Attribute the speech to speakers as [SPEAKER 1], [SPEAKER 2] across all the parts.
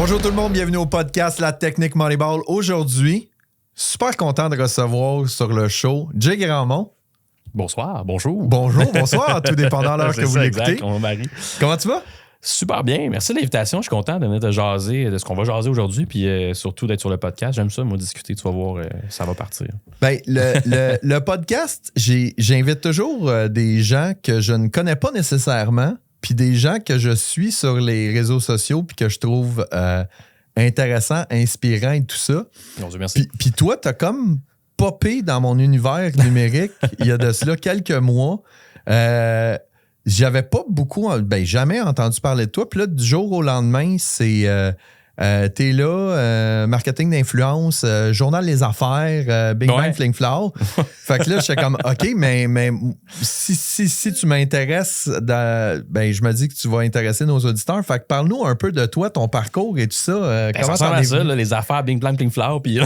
[SPEAKER 1] Bonjour tout le monde, bienvenue au podcast La Technique Moneyball. Aujourd'hui, super content de recevoir sur le show Jay Grandmont.
[SPEAKER 2] Bonsoir, bonjour.
[SPEAKER 1] Bonjour, bonsoir, tout dépendant de l'heure que vous l'écoutez.
[SPEAKER 2] Exact, mon mari.
[SPEAKER 1] Comment tu vas?
[SPEAKER 2] Super bien, merci de l'invitation. Je suis content de venir te jaser de ce qu'on va jaser aujourd'hui, puis surtout d'être sur le podcast. J'aime ça, moi, discuter. Tu vas voir, ça va partir.
[SPEAKER 1] Ben, le podcast, j'invite toujours des gens que je ne connais pas nécessairement, puis des gens que je suis sur les réseaux sociaux, puis que je trouve intéressants, inspirants et tout ça.
[SPEAKER 2] Mon Dieu, merci.
[SPEAKER 1] Puis toi, t'as comme popé dans mon univers numérique il y a de cela quelques mois. J'avais pas beaucoup, jamais entendu parler de toi. Puis là, du jour au lendemain, c'est t'es là, marketing d'influence, journal Les Affaires, Big Bang Fling Flower. Fait que là, j'étais comme, OK, mais si tu m'intéresses, je me dis que tu vas intéresser nos auditeurs. Fait que parle-nous un peu de toi, ton parcours et tout ça.
[SPEAKER 2] Comment ça ressemble à ça, là, les affaires Big Bang Fling Flower. Puis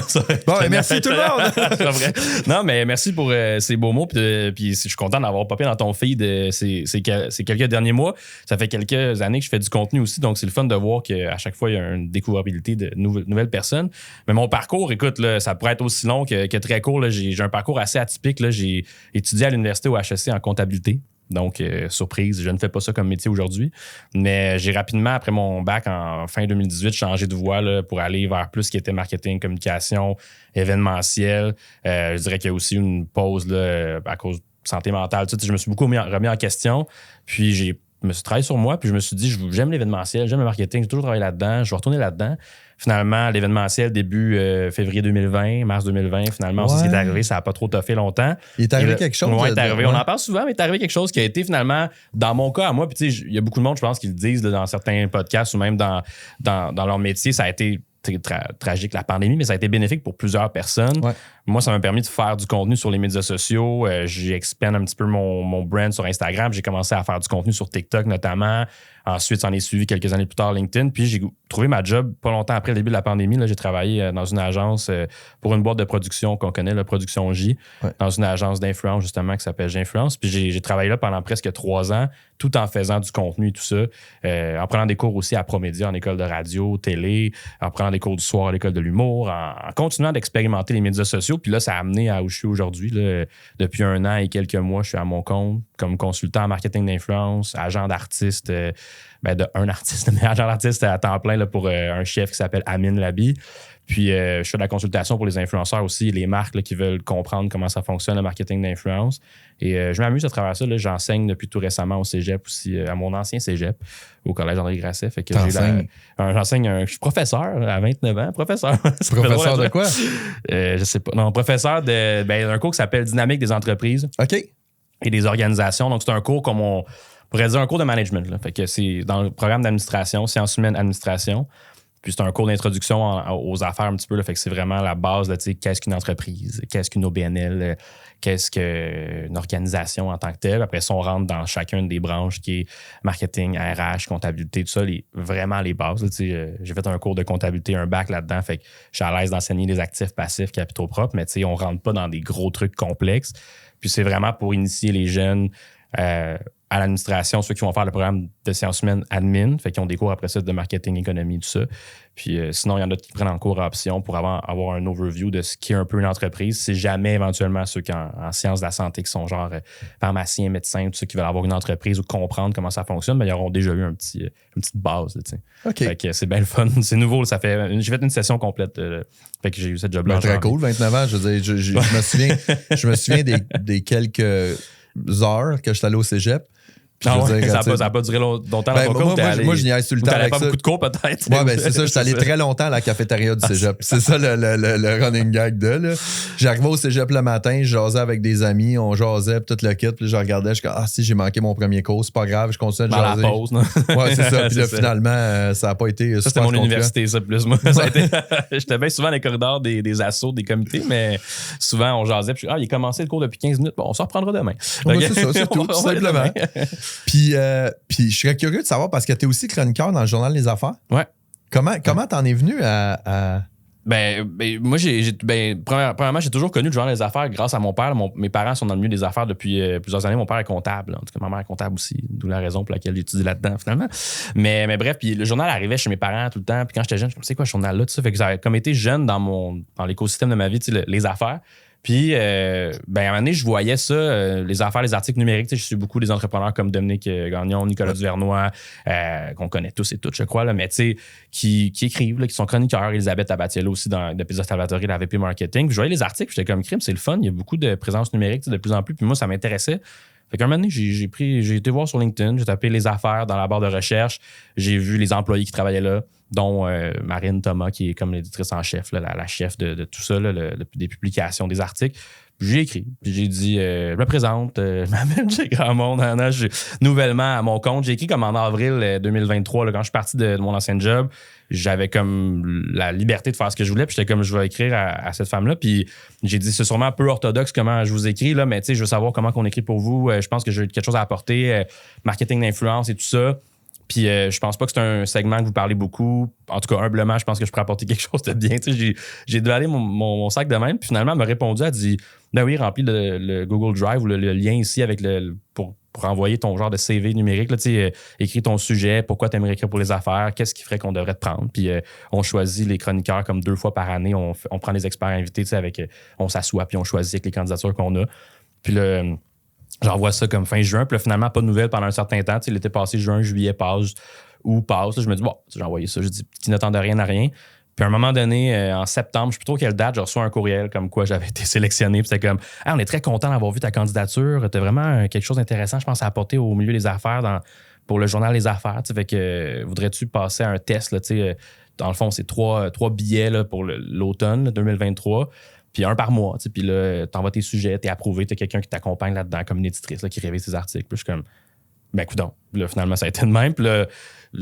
[SPEAKER 1] merci tout le monde.
[SPEAKER 2] C'est vrai. Non, mais merci pour ces beaux mots. Puis je suis content d'avoir popé dans ton feed ces quelques derniers mois. Ça fait quelques années que je fais du contenu aussi. Donc, c'est le fun de voir qu'à chaque fois, il y a une découvrabilité de nouvelles personnes. Mais mon parcours, écoute, là, ça pourrait être aussi long que très court. Là. J'ai un parcours assez atypique. Là. J'ai étudié à l'université au HEC en comptabilité. Donc, surprise, je ne fais pas ça comme métier aujourd'hui. Mais j'ai rapidement, après mon bac en fin 2018, changé de voie là, pour aller vers plus ce qui était marketing, communication, événementiel. Je dirais qu'il y a aussi une pause là, à cause de santé mentale. Tu sais, je me suis beaucoup remis en question. Puis, je me suis travaillé sur moi, puis je me suis dit, j'aime l'événementiel, j'aime le marketing, j'ai toujours travaillé là-dedans, je vais retourner là-dedans. Finalement, l'événementiel, début février 2020, mars 2020, finalement, c'est ce qui est arrivé, ça n'a pas trop toffé longtemps.
[SPEAKER 1] Il est arrivé quelque chose.
[SPEAKER 2] On en parle souvent, mais il est arrivé quelque chose qui a été finalement, dans mon cas, à moi, puis tu sais, il y a beaucoup de monde, je pense, qui le disent là, dans certains podcasts ou même dans leur métier, ça a été tragique, la pandémie, mais ça a été bénéfique pour plusieurs personnes. Ouais. Moi, ça m'a permis de faire du contenu sur les médias sociaux. J'ai expand un petit peu mon brand sur Instagram. J'ai commencé à faire du contenu sur TikTok notamment. Ensuite, j'en ai suivi quelques années plus tard LinkedIn. Puis, j'ai trouvé ma job pas longtemps après le début de la pandémie. Là, j'ai travaillé dans une agence pour une boîte de production qu'on connaît, la Production J, dans une agence d'influence justement qui s'appelle J'Influence. Puis, j'ai travaillé là pendant presque 3 ans, tout en faisant du contenu et tout ça. En prenant des cours aussi à Promédia, en école de radio, télé, en prenant des cours du soir à l'école de l'humour, en continuant d'expérimenter les médias sociaux. Puis là, ça a amené à où je suis aujourd'hui. Là. Depuis 1 an et quelques mois, je suis à mon compte comme consultant en marketing d'influence, agent d'artiste, de un artiste, mais agent d'artiste à temps plein là, pour un chef qui s'appelle Amine Labi. Puis, je fais de la consultation pour les influenceurs aussi, les marques là, qui veulent comprendre comment ça fonctionne, le marketing d'influence. Et je m'amuse à travers ça. Là, j'enseigne depuis tout récemment au cégep aussi, à mon ancien cégep, au collège André Grasset. Fait que je suis professeur à 29 ans. Professeur.
[SPEAKER 1] Professeur de quoi?
[SPEAKER 2] Je sais pas. Non, professeur d'un cours qui s'appelle Dynamique des entreprises.
[SPEAKER 1] OK.
[SPEAKER 2] Et des organisations. Donc, c'est un cours comme on pourrait dire un cours de management. Là. Fait que c'est dans le programme d'administration, sciences humaines, administration. Puis c'est un cours d'introduction aux affaires un petit peu. Là. Fait que c'est vraiment la base de qu'est-ce qu'une entreprise, qu'est-ce qu'une OBNL, qu'est-ce qu'une organisation en tant que telle. Après ça, on rentre dans chacune des branches qui est marketing, RH, comptabilité, tout ça, vraiment les bases. Là, j'ai fait un cours de comptabilité, un bac là-dedans. Fait que je suis à l'aise d'enseigner les actifs, passifs, capitaux propres, mais on rentre pas dans des gros trucs complexes. Puis c'est vraiment pour initier les jeunes à l'administration, ceux qui vont faire le programme de sciences humaines admin, fait qu'ils ont des cours après ça de marketing, économie, tout ça. Puis sinon, il y en a qui prennent en cours à option pour avoir un overview de ce qu'est un peu une entreprise. C'est jamais éventuellement ceux qui en sciences de la santé qui sont genre pharmaciens, médecins, tout ceux qui veulent avoir une entreprise ou comprendre comment ça fonctionne, mais ils auront déjà eu une petite base.
[SPEAKER 1] OK.
[SPEAKER 2] Fait que c'est bien le fun. C'est nouveau. J'ai fait une session complète. Fait que j'ai eu cette job-là.
[SPEAKER 1] Très cool, 29 ans. Je veux dire, je me souviens des quelques heures que je suis allé au cégep.
[SPEAKER 2] Non, ça n'a pas duré longtemps.
[SPEAKER 1] Moi, je niaise tout le temps avec
[SPEAKER 2] pas
[SPEAKER 1] ça.
[SPEAKER 2] Beaucoup de cours, peut-être.
[SPEAKER 1] Ouais, c'est ça. Je suis allé très longtemps à la cafétéria du cégep. C'est ça le running gag de. Là. J'arrivais au cégep le matin, je jasais avec des amis, on jasait, puis tout le kit. Puis je regardais, je suis comme, si j'ai manqué mon premier cours, c'est pas grave, je continue de jaser.
[SPEAKER 2] Dans la pause, non?
[SPEAKER 1] Ouais, c'est ça. Puis là, finalement, ça n'a pas été.
[SPEAKER 2] Ça, c'était mon université, ça, plus. Moi, j'étais bien souvent dans les corridors des assos, des comités, mais souvent, on jasait. Puis il a commencé le cours depuis 15 minutes. Bon, on s'en reprendra demain.
[SPEAKER 1] C'est ça, c'est tout, simplement. Puis je serais curieux de savoir, parce que tu es aussi chroniqueur dans le journal Les Affaires.
[SPEAKER 2] Ouais.
[SPEAKER 1] Comment t'en es venu à
[SPEAKER 2] Moi, premièrement, j'ai toujours connu le genre des affaires grâce à mon père. Mes parents sont dans le milieu des affaires depuis plusieurs années. Mon père est comptable. En tout cas, ma mère est comptable aussi, d'où la raison pour laquelle j'ai étudié là-dedans, finalement. Mais bref, puis le journal arrivait chez mes parents tout le temps. Puis quand j'étais jeune, je me disais, c'est quoi ce journal-là? Tout ça fait que j'avais comme été jeune dans l'écosystème de ma vie, les affaires. Puis, à un moment donné, je voyais ça, les affaires, les articles numériques. Je suis beaucoup des entrepreneurs comme Dominique Gagnon, Nicolas Duvernois, qu'on connaît tous et toutes, je crois, là, mais qui écrivent, là, qui sont chroniqueurs. Elisabeth Tabatiello aussi de Pizza Salvatore, la VP Marketing. Puis je voyais les articles, j'étais comme crime, c'est le fun. Il y a beaucoup de présence numérique de plus en plus. Puis moi, ça m'intéressait. Fait qu'un moment donné, j'ai été voir sur LinkedIn, j'ai tapé les affaires dans la barre de recherche. J'ai vu les employés qui travaillaient là, dont Marine Thomas, qui est comme l'éditrice en chef, là, la chef de tout ça, là, des publications, des articles. Puis j'ai écrit. Puis j'ai dit, je me présente, je m'appelle chez Grand Monde. Je suis nouvellement à mon compte. J'ai écrit comme en avril 2023, là, quand je suis parti de mon ancien job. J'avais comme la liberté de faire ce que je voulais. Puis j'étais comme, je vais écrire à cette femme-là. Puis j'ai dit, c'est sûrement un peu orthodoxe comment je vous écris, là, mais je veux savoir comment on écrit pour vous. Je pense que j'ai quelque chose à apporter. Marketing d'influence et tout ça. Puis je pense pas que c'est un segment que vous parlez beaucoup. En tout cas, humblement, je pense que je pourrais apporter quelque chose de bien. J'ai déballé mon sac de même. Puis finalement, elle m'a répondu, elle a dit, ben oui, remplis le Google Drive ou le lien ici avec pour envoyer ton genre de CV numérique. Là, écris ton sujet, pourquoi tu aimerais écrire pour les affaires, qu'est-ce qui ferait qu'on devrait te prendre. Puis on choisit les chroniqueurs comme 2 fois par année. On prend les experts invités, on s'assoit puis on choisit avec les candidatures qu'on a. Puis j'envoie ça comme fin juin. Puis là, finalement, pas de nouvelles pendant un certain temps. L'été passé, juin, juillet passe. Là, je me dis, bon, j'ai envoyé ça. Je dis, qui n'attendent rien à rien. Puis à un moment donné, en septembre, je ne sais plus trop quelle date, j'ai reçu un courriel comme quoi j'avais été sélectionné. Puis c'était comme, on est très content d'avoir vu ta candidature. Tu as vraiment quelque chose d'intéressant, je pense, à apporter au milieu des affaires pour le journal Les Affaires. Fait que voudrais-tu passer à un test? Là, dans le fond, c'est 3 billets là, pour l'automne 2023. Puis 1 par mois. Puis là, t'envoies tes sujets, t'es approuvé, t'as quelqu'un qui t'accompagne là-dedans comme une éditrice là, qui révise tes articles. Puis je suis comme, ben coudonc. Là, finalement, ça a été de même. Puis là,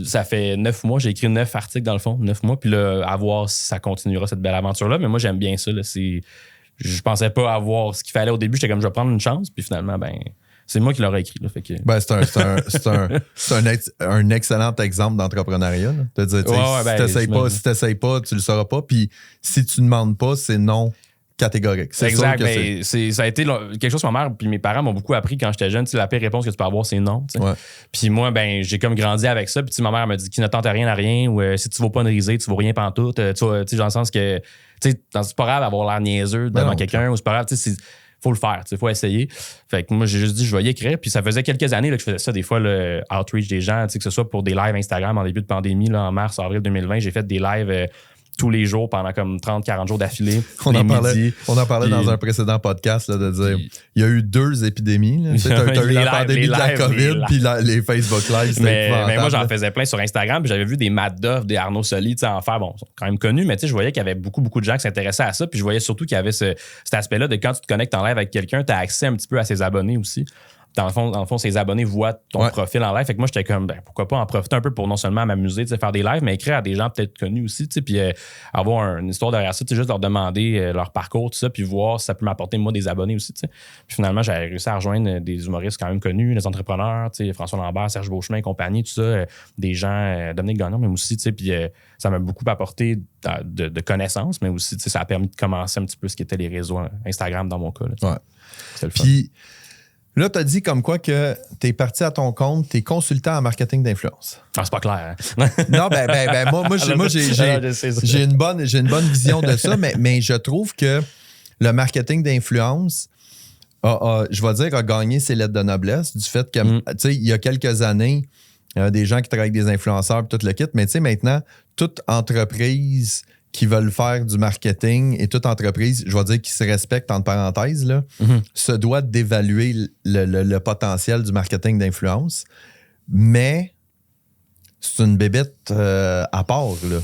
[SPEAKER 2] ça fait 9 mois. J'ai écrit 9 articles dans le fond, 9 mois. Puis là, à voir si ça continuera cette belle aventure-là. Mais moi, j'aime bien ça. Là. Je pensais pas avoir ce qu'il fallait au début. J'étais comme, je vais prendre une chance. Puis finalement, ben c'est moi qui l'aurais écrit. Là, fait que...
[SPEAKER 1] c'est un excellent exemple d'entrepreneuriat. Si t'essayes pas, tu le sauras pas. Puis si tu ne demandes pas, c'est non catégorique. C'est
[SPEAKER 2] exact.
[SPEAKER 1] Sûr que
[SPEAKER 2] ça a été quelque chose que ma mère puis mes parents m'ont beaucoup appris quand j'étais jeune. La pire réponse que tu peux avoir, c'est non.
[SPEAKER 1] Ouais.
[SPEAKER 2] Puis moi, j'ai comme grandi avec ça. Puis ma mère m'a dit qu'il ne tente rien à rien ou si tu ne vaux pas une risée, tu ne vaux rien pantoute. Dans le sens que c'est pas grave d'avoir l'air niaiseux devant quelqu'un ou c'est pas grave. Faut le faire, il faut essayer. Fait que moi, j'ai juste dit, je vais y écrire. Puis ça faisait quelques années là, que je faisais ça, des fois, le outreach des gens, que ce soit pour des lives Instagram en début de pandémie, là, en mars, avril 2020, j'ai fait des lives tous les jours pendant comme 30-40 jours d'affilée.
[SPEAKER 1] On en parlait dans un précédent podcast là, de dire il y a eu 2 épidémies. Tu as eu la pandémie de la COVID puis les Facebook Live.
[SPEAKER 2] Mais moi, j'en faisais plein sur Instagram. Puis j'avais vu des Matt Duff, des Arnaud Soli en faire. Bon, ils sont quand même connus, mais je voyais qu'il y avait beaucoup de gens qui s'intéressaient à ça. Puis je voyais surtout qu'il y avait cet aspect-là de quand tu te connectes en live avec quelqu'un, tu as accès un petit peu à ses abonnés aussi. Dans le fond, ses abonnés voient ton profil en live. Fait que moi, j'étais comme, pourquoi pas en profiter un peu pour non seulement m'amuser, faire des lives, mais écrire à des gens peut-être connus aussi, puis avoir une histoire derrière ça, juste leur demander leur parcours, tout ça, puis voir si ça peut m'apporter, moi, des abonnés aussi. Puis finalement, j'ai réussi à rejoindre des humoristes quand même connus, des entrepreneurs, François Lambert, Serge Beauchemin et compagnie, tout ça, des gens, Dominique Gagnon, même aussi, puis ça m'a beaucoup apporté de connaissances, mais aussi, ça a permis de commencer un petit peu ce qui était les réseaux Instagram dans mon cas. Là,
[SPEAKER 1] c'est le fun. Puis, là, tu as dit comme quoi que tu es parti à ton compte, tu es consultant en marketing d'influence.
[SPEAKER 2] Ah, c'est pas clair. Hein?
[SPEAKER 1] Non, moi j'ai une bonne vision de ça, mais je trouve que le marketing d'influence, je vais dire, a gagné ses lettres de noblesse du fait que, tu sais, il y a quelques années, des gens qui travaillent avec des influenceurs et tout le kit, mais tu sais, maintenant, toute entreprise qui veulent faire du marketing et toute entreprise, je vais dire, qui se respecte, entre parenthèses, là, se doit d'évaluer le potentiel du marketing d'influence. Mais c'est une bébête à part, là.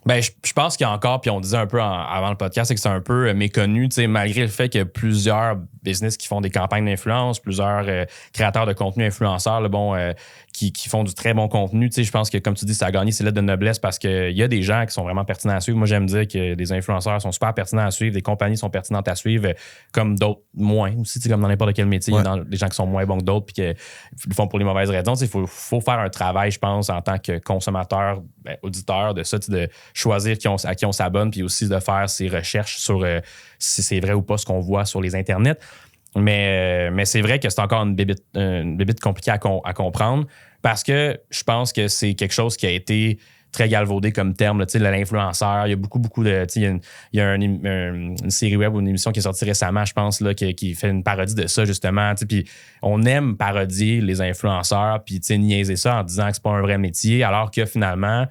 [SPEAKER 2] Ben, je pense qu'il y a encore, puis on disait un peu avant le podcast, c'est que c'est un peu méconnu, malgré le fait qu'il y a plusieurs business qui font des campagnes d'influence, plusieurs créateurs de contenu influenceurs, là, qui font du très bon contenu. Tu sais, je pense que, comme tu dis, ça a gagné ses lettres de noblesse parce qu'il y a des gens qui sont vraiment pertinents à suivre. Moi, j'aime dire que des influenceurs sont super pertinents à suivre, des compagnies sont pertinentes à suivre, comme d'autres moins aussi. Tu sais, comme dans n'importe quel métier, il y a des gens qui sont moins bons que d'autres puis qui le font pour les mauvaises raisons. Il faut faire un travail, je pense, en tant que consommateur, auditeur, de ça, de choisir à qui on s'abonne puis aussi de faire ses recherches sur si c'est vrai ou pas ce qu'on voit sur les internets. Mais c'est vrai que c'est encore une bébite compliquée à comprendre parce que je pense que c'est quelque chose qui a été très galvaudé comme terme, là, l'influenceur. Il y a beaucoup de... Il y a une série web ou une émission qui est sortie récemment, je pense, là, qui fait une parodie de ça, justement. Puis on aime parodier les influenceurs puis niaiser ça en disant que c'est pas un vrai métier, alors que finalement...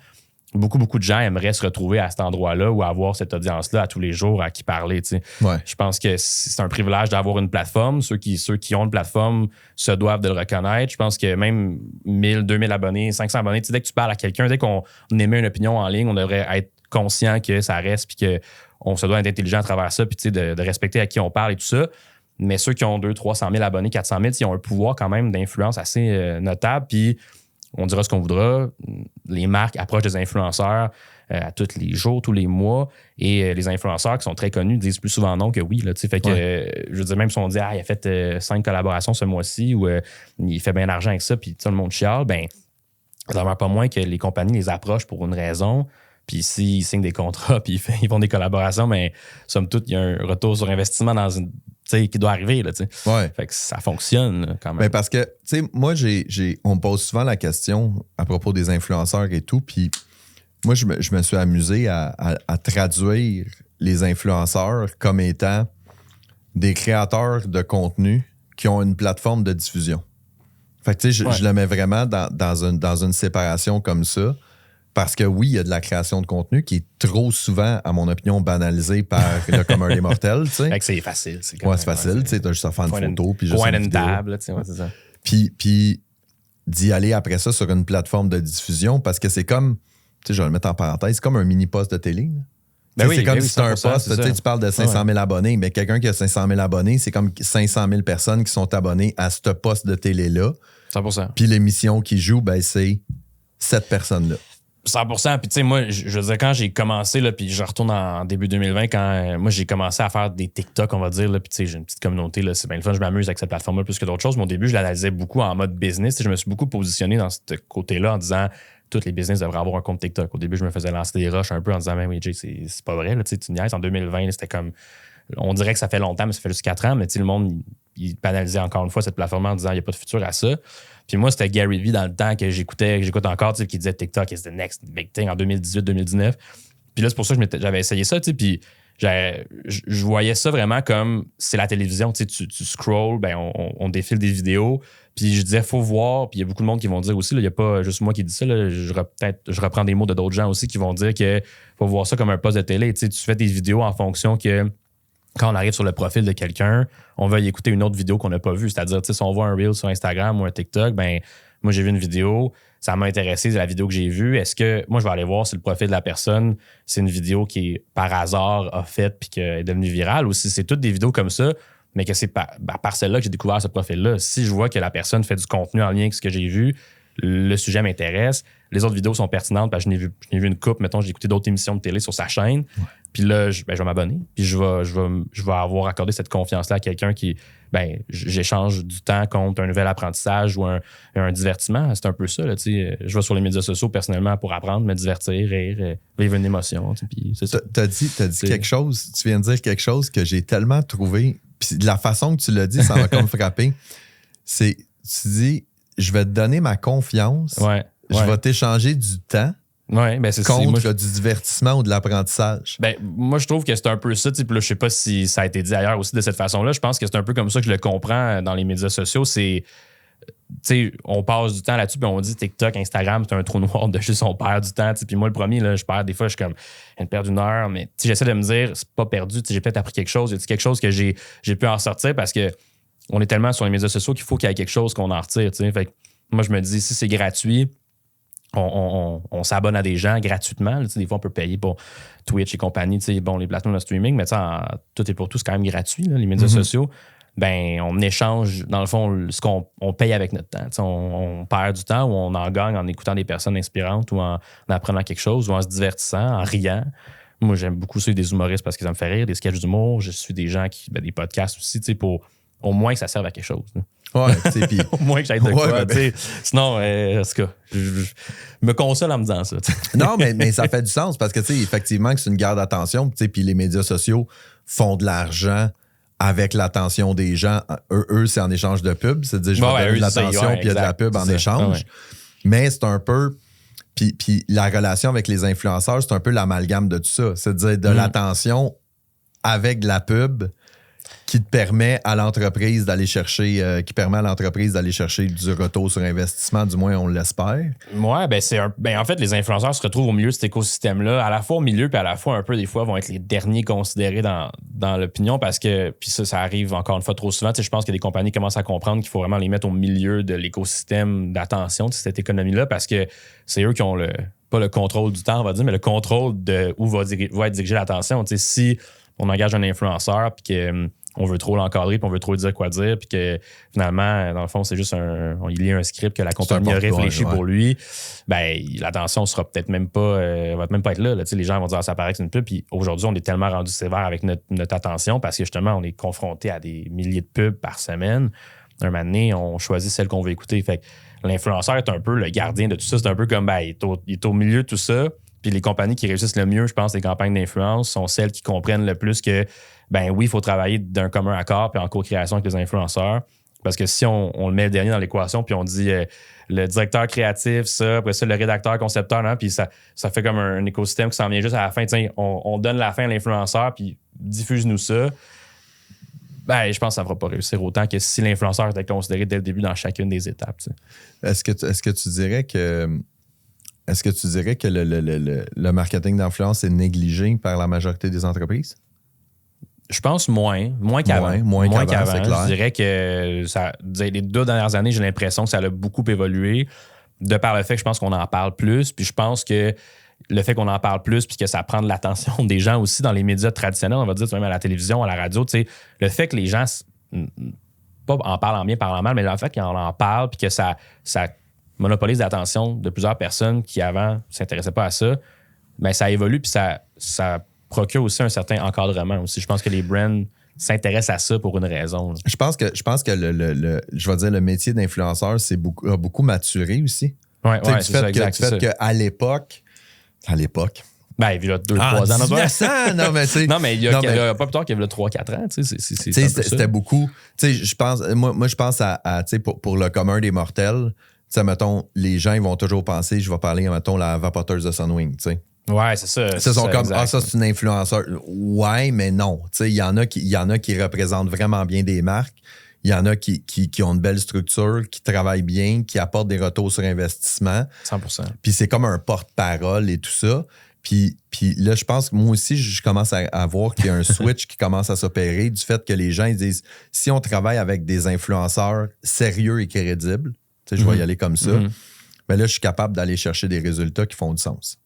[SPEAKER 2] Beaucoup de gens aimeraient se retrouver à cet endroit-là ou avoir cette audience-là à tous les jours à qui parler.
[SPEAKER 1] Ouais.
[SPEAKER 2] Je pense que c'est un privilège d'avoir une plateforme. Ceux qui ont une plateforme se doivent de le reconnaître. Je pense que même 1000, 2000 abonnés, 500 abonnés, dès que tu parles à quelqu'un, dès qu'on émet une opinion en ligne, on devrait être conscient que ça reste puis qu'on se doit être intelligent à travers ça puis de respecter à qui on parle et tout ça. Mais ceux qui ont 200, 300 000 abonnés, 400 000, ils ont un pouvoir quand même d'influence assez notable. Puis on dira ce qu'on voudra. Les marques approchent des influenceurs à tous les jours, tous les mois. Et les influenceurs qui sont très connus disent plus souvent non que oui. Là, fait que, je veux dire, même si on dit il a fait 5 collaborations ce mois-ci ou il fait bien d'argent avec ça, puis tout le monde chiale, ben ça demeure pas moins que les compagnies les approchent pour une raison. Puis s'ils signent des contrats, puis ils font des collaborations, mais somme toute, il y a un retour sur investissement dans une. Qui doit arriver. Là, fait que ça fonctionne là, quand même.
[SPEAKER 1] Ben parce que, tu sais, moi, on me pose souvent la question à propos des influenceurs et tout, puis moi, je me suis amusé à traduire les influenceurs comme étant des créateurs de contenu qui ont une plateforme de diffusion. Fait que, tu sais, je le mets vraiment dans une séparation comme ça. Parce que oui, il y a de la création de contenu qui est trop souvent, à mon opinion, banalisée par le commun des mortels. Fait
[SPEAKER 2] que c'est facile.
[SPEAKER 1] C'est facile. Tu as juste à faire une photo. Puis juste
[SPEAKER 2] une table. C'est ça.
[SPEAKER 1] Puis d'y aller après ça sur une plateforme de diffusion parce que c'est comme, tu sais, je vais le mettre en parenthèse, c'est comme un mini-poste de télé. C'est comme si c'était un poste. Tu parles de 500 000 abonnés, mais quelqu'un qui a 500 000 abonnés, c'est comme 500 000 personnes qui sont abonnées à ce poste de télé-là.
[SPEAKER 2] 100%.
[SPEAKER 1] Puis l'émission qui joue, ben, c'est cette personne-là.
[SPEAKER 2] 100%. Puis, tu sais, moi, je veux dire, quand j'ai commencé, là, puis je retourne en début 2020, quand moi, j'ai commencé à faire des TikTok, on va dire, là, puis, tu sais, j'ai une petite communauté, là, c'est bien le fun, je m'amuse avec cette plateforme-là plus que d'autres choses. Mais au début, je l'analysais beaucoup en mode business. Je me suis beaucoup positionné dans ce côté-là en disant, tous les business devraient avoir un compte TikTok. Au début, je me faisais lancer des rushs un peu en disant, mais oui, Jay, c'est pas vrai, là, tu niaises. En 2020, là, c'était comme, on dirait que ça fait longtemps, mais ça fait juste 4 ans, mais tu sais, le monde, il banalisait encore une fois cette plateforme en disant, il n'y a pas de futur à ça. Puis moi, c'était Gary Vee dans le temps que j'écoute encore, qui disait TikTok is the next big thing en 2018-2019. Puis là, c'est pour ça que j'avais essayé ça, puis je voyais ça vraiment comme c'est la télévision, tu scrolls, ben on défile des vidéos, puis je disais faut voir, puis il y a beaucoup de monde qui vont dire aussi, il n'y a pas juste moi qui dis ça, là, je reprends des mots de d'autres gens aussi qui vont dire que faut voir ça comme un poste de télé, tu fais des vidéos en fonction que quand on arrive sur le profil de quelqu'un, on va y écouter une autre vidéo qu'on n'a pas vue. C'est-à-dire, si on voit un Reel sur Instagram ou un TikTok, ben moi, j'ai vu une vidéo, ça m'a intéressé, c'est la vidéo que j'ai vue. Est-ce que, moi, je vais aller voir si le profil de la personne, c'est une vidéo qui est par hasard a faite puis qu'elle est devenue virale ou si c'est toutes des vidéos comme ça, mais que c'est par celle-là que j'ai découvert ce profil-là. Si je vois que la personne fait du contenu en lien avec ce que j'ai vu, le sujet m'intéresse, les autres vidéos sont pertinentes parce que je n'ai vu une couple, mettons, j'ai écouté d'autres émissions de télé sur sa chaîne. Ouais. Puis là, je vais m'abonner. Puis je vais avoir accordé cette confiance-là à quelqu'un qui, j'échange du temps contre un nouvel apprentissage ou un divertissement. C'est un peu ça. Là, je vais sur les médias sociaux personnellement pour apprendre, me divertir, rire, vivre une émotion. Puis c'est ça.
[SPEAKER 1] T'as dit quelque chose, tu viens de dire quelque chose que j'ai tellement trouvé. Puis de la façon que tu l'as dit, ça m'a comme frappé. Tu dis, je vais te donner ma confiance.
[SPEAKER 2] Ouais.
[SPEAKER 1] Je vais t'échanger du temps.
[SPEAKER 2] Ouais, ben c'est
[SPEAKER 1] contre du divertissement ou de l'apprentissage.
[SPEAKER 2] Ben, moi, je trouve que c'est un peu ça. Puis là, je sais pas si ça a été dit ailleurs aussi de cette façon-là. Je pense que c'est un peu comme ça que je le comprends dans les médias sociaux. C'est, on passe du temps là-dessus, puis on dit TikTok, Instagram, c'est un trou noir de juste on perd du temps. Puis moi, le premier, là, je perds des fois, je suis comme, une perte d'une heure, mais j'essaie de me dire, c'est pas perdu. J'ai peut-être appris quelque chose. C'est quelque chose que j'ai pu en sortir parce que on est tellement sur les médias sociaux qu'il faut qu'il y ait quelque chose qu'on en retire. Fait que moi, je me dis, si c'est gratuit, on s'abonne à des gens gratuitement. Là, des fois, on peut payer pour Twitch et compagnie, les plateformes de streaming, mais tout est pour tout, c'est quand même gratuit, là, les médias sociaux. ben on échange, dans le fond, ce qu'on paye avec notre temps. On perd du temps ou on en gagne en écoutant des personnes inspirantes ou en apprenant quelque chose ou en se divertissant, en riant. Moi, j'aime beaucoup suivre des humoristes parce que ça me fait rire, des sketchs d'humour. Je suis des gens qui... des podcasts aussi, pour au moins que ça serve à quelque chose. Là.
[SPEAKER 1] Ouais, tu sais, puis...
[SPEAKER 2] Au moins que j'aille de quoi, sinon, en tout cas, je me console en me disant ça.
[SPEAKER 1] Non, mais ça fait du sens parce que, tu sais, effectivement, que c'est une guerre d'attention, tu sais, puis les médias sociaux font de l'argent avec l'attention des gens. Eux, c'est en échange de pub. C'est-à-dire, je vais donner de l'attention puis il y a de la pub en échange. Ouais. Mais c'est un peu... Puis la relation avec les influenceurs, c'est un peu l'amalgame de tout ça. C'est-à-dire de l'attention avec de la pub qui te permet à l'entreprise d'aller chercher du retour sur investissement, du moins on l'espère.
[SPEAKER 2] Ouais, en fait, les influenceurs se retrouvent au milieu de cet écosystème-là, à la fois au milieu, puis à la fois un peu, des fois, vont être les derniers considérés dans l'opinion parce que, puis ça arrive encore une fois trop souvent. Je pense que des compagnies commencent à comprendre qu'il faut vraiment les mettre au milieu de l'écosystème d'attention de cette économie-là parce que c'est eux qui ont pas le contrôle du temps, on va dire, mais le contrôle de où va être dirigée l'attention. Si on engage un influenceur, puis que on veut trop l'encadrer, puis on veut trop lui dire quoi dire, puis que finalement, dans le fond, c'est juste il lit un script que la compagnie a réfléchi pour lui, ben l'attention sera peut-être même pas, va même pas être là. Les gens vont dire ça paraît que c'est une pub, puis aujourd'hui, on est tellement rendu sévère avec notre attention parce que justement, on est confronté à des milliers de pubs par semaine. Un moment donné, on choisit celle qu'on veut écouter. Fait que l'influenceur est un peu le gardien de tout ça. C'est un peu comme, il est au milieu de tout ça. Puis les compagnies qui réussissent le mieux, je pense, les campagnes d'influence sont celles qui comprennent le plus que, oui, il faut travailler d'un commun accord puis en co-création avec les influenceurs. Parce que si on le met le dernier dans l'équation puis on dit le directeur créatif, ça, après ça, le rédacteur, concepteur, non, puis ça fait comme un écosystème qui s'en vient juste à la fin. On donne la fin à l'influenceur puis diffuse-nous ça. Je pense que ça ne va pas réussir autant que si l'influenceur était considéré dès le début dans chacune des étapes.
[SPEAKER 1] Est-ce que tu dirais que le marketing d'influence est négligé par la majorité des entreprises?
[SPEAKER 2] Je pense moins qu'avant. Moins qu'avant, c'est clair. Je dirais que les 2 dernières années, j'ai l'impression que ça a beaucoup évolué de par le fait que je pense qu'on en parle plus. Puis je pense que le fait qu'on en parle plus puis que ça prend de l'attention des gens aussi dans les médias traditionnels, on va dire même à la télévision, à la radio, le fait que les gens, pas en parlant bien, parlant mal, mais le fait qu'on en parle puis que ça monopolise l'attention de plusieurs personnes qui avant ne s'intéressaient pas à ça, ça évolue puis ça procure aussi un certain encadrement aussi. Je pense que les brands s'intéressent à ça pour une raison. Là.
[SPEAKER 1] Je pense que je vais dire le métier d'influenceur a beaucoup maturé aussi.
[SPEAKER 2] Ouais, c'est ça, exact.
[SPEAKER 1] Du fait qu'à l'époque,
[SPEAKER 2] il y a 2-3 ans.
[SPEAKER 1] 1900, non, mais tu sais.
[SPEAKER 2] Non, mais il y a pas plus tard qu'il y a 3-4 ans.
[SPEAKER 1] C'était beaucoup. Je pense, moi, je pense à pour le commun des mortels, mettons, les gens ils vont toujours penser, je vais parler, mettons, la vapoteuse de Sunwing, tu sais.
[SPEAKER 2] Ouais, c'est ça.
[SPEAKER 1] Ils sont comme, ça, c'est une influenceur. Ouais, mais non. Il y en a qui représentent vraiment bien des marques. Il y en a qui ont une belle structure, qui travaillent bien, qui apportent des retours sur investissement.
[SPEAKER 2] 100%.
[SPEAKER 1] Puis c'est comme un porte-parole et tout ça. Puis là, je pense que moi aussi, je commence à voir qu'il y a un switch qui commence à s'opérer du fait que les gens ils disent, si on travaille avec des influenceurs sérieux et crédibles, je vais y aller comme ça, mais là, je suis capable d'aller chercher des résultats qui font du sens.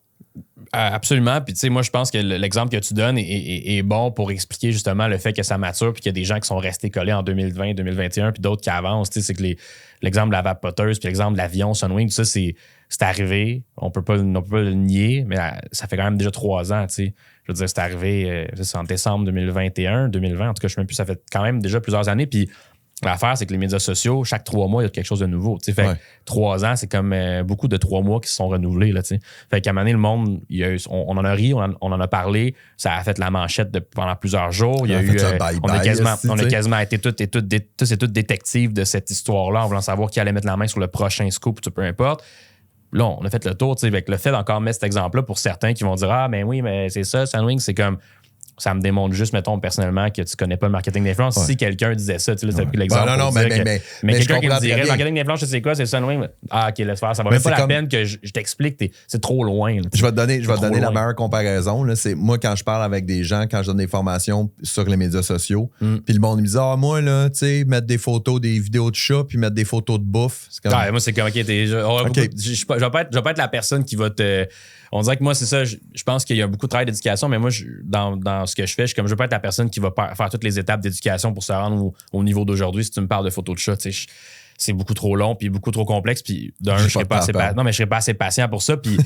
[SPEAKER 2] Absolument. Puis, tu sais, moi, je pense que l'exemple que tu donnes est bon pour expliquer justement le fait que ça mature puis qu'il y a des gens qui sont restés collés en 2020, 2021 puis d'autres qui avancent. Tu sais, c'est que l'exemple de la vapoteuse puis l'exemple de l'avion Sunwing, tout ça, c'est arrivé. On peut pas le nier, mais ça fait quand même déjà 3 ans, tu sais. Je veux dire, c'est arrivé en décembre 2021, 2020. En tout cas, je ne sais même plus, ça fait quand même déjà plusieurs années. Puis, l'affaire, c'est que les médias sociaux, chaque 3 mois, il y a quelque chose de nouveau. Fait que 3 ans, c'est comme beaucoup de 3 mois qui se sont renouvelés. Là, fait qu'à un moment donné, le monde, on en a ri, on en a parlé. Ça a fait la manchette pendant plusieurs jours. Il y a eu, on a quasiment été tous détectives de cette histoire-là en voulant savoir qui allait mettre la main sur le prochain scoop, peu importe. Là, on a fait le tour. Avec le fait d'encore mettre cet exemple-là pour certains qui vont dire « Ah, ben oui, mais c'est ça, Sunwing, c'est comme... » Ça me démontre juste, mettons, personnellement, que tu connais pas le marketing d'influence. Si quelqu'un disait ça, tu sais, là, t'as pris l'exemple. Mais quelqu'un qui me dirait, le marketing d'influence, c'est quoi? C'est Sunwing. Ah, OK, laisse faire. Ça va même pas la peine que je t'explique. C'est trop loin. Là,
[SPEAKER 1] je vais te donner la meilleure comparaison. Là, c'est moi, quand je parle avec des gens, quand je donne des formations sur les médias sociaux, puis le monde me dit, moi, là, tu sais, mettre des photos, des vidéos de chats, puis mettre des photos de bouffe. C'est comme...
[SPEAKER 2] moi, c'est comme, OK, je vais pas être la personne qui va te... On dirait que moi, c'est ça. Je pense qu'il y a beaucoup de travail d'éducation, mais moi, dans ce que je fais. Je veux pas être la personne qui va faire toutes les étapes d'éducation pour se rendre au niveau d'aujourd'hui. Si tu me parles de photos de chat, tu sais, c'est beaucoup trop long puis beaucoup trop complexe. Puis je serais pas assez patient pour ça. Puis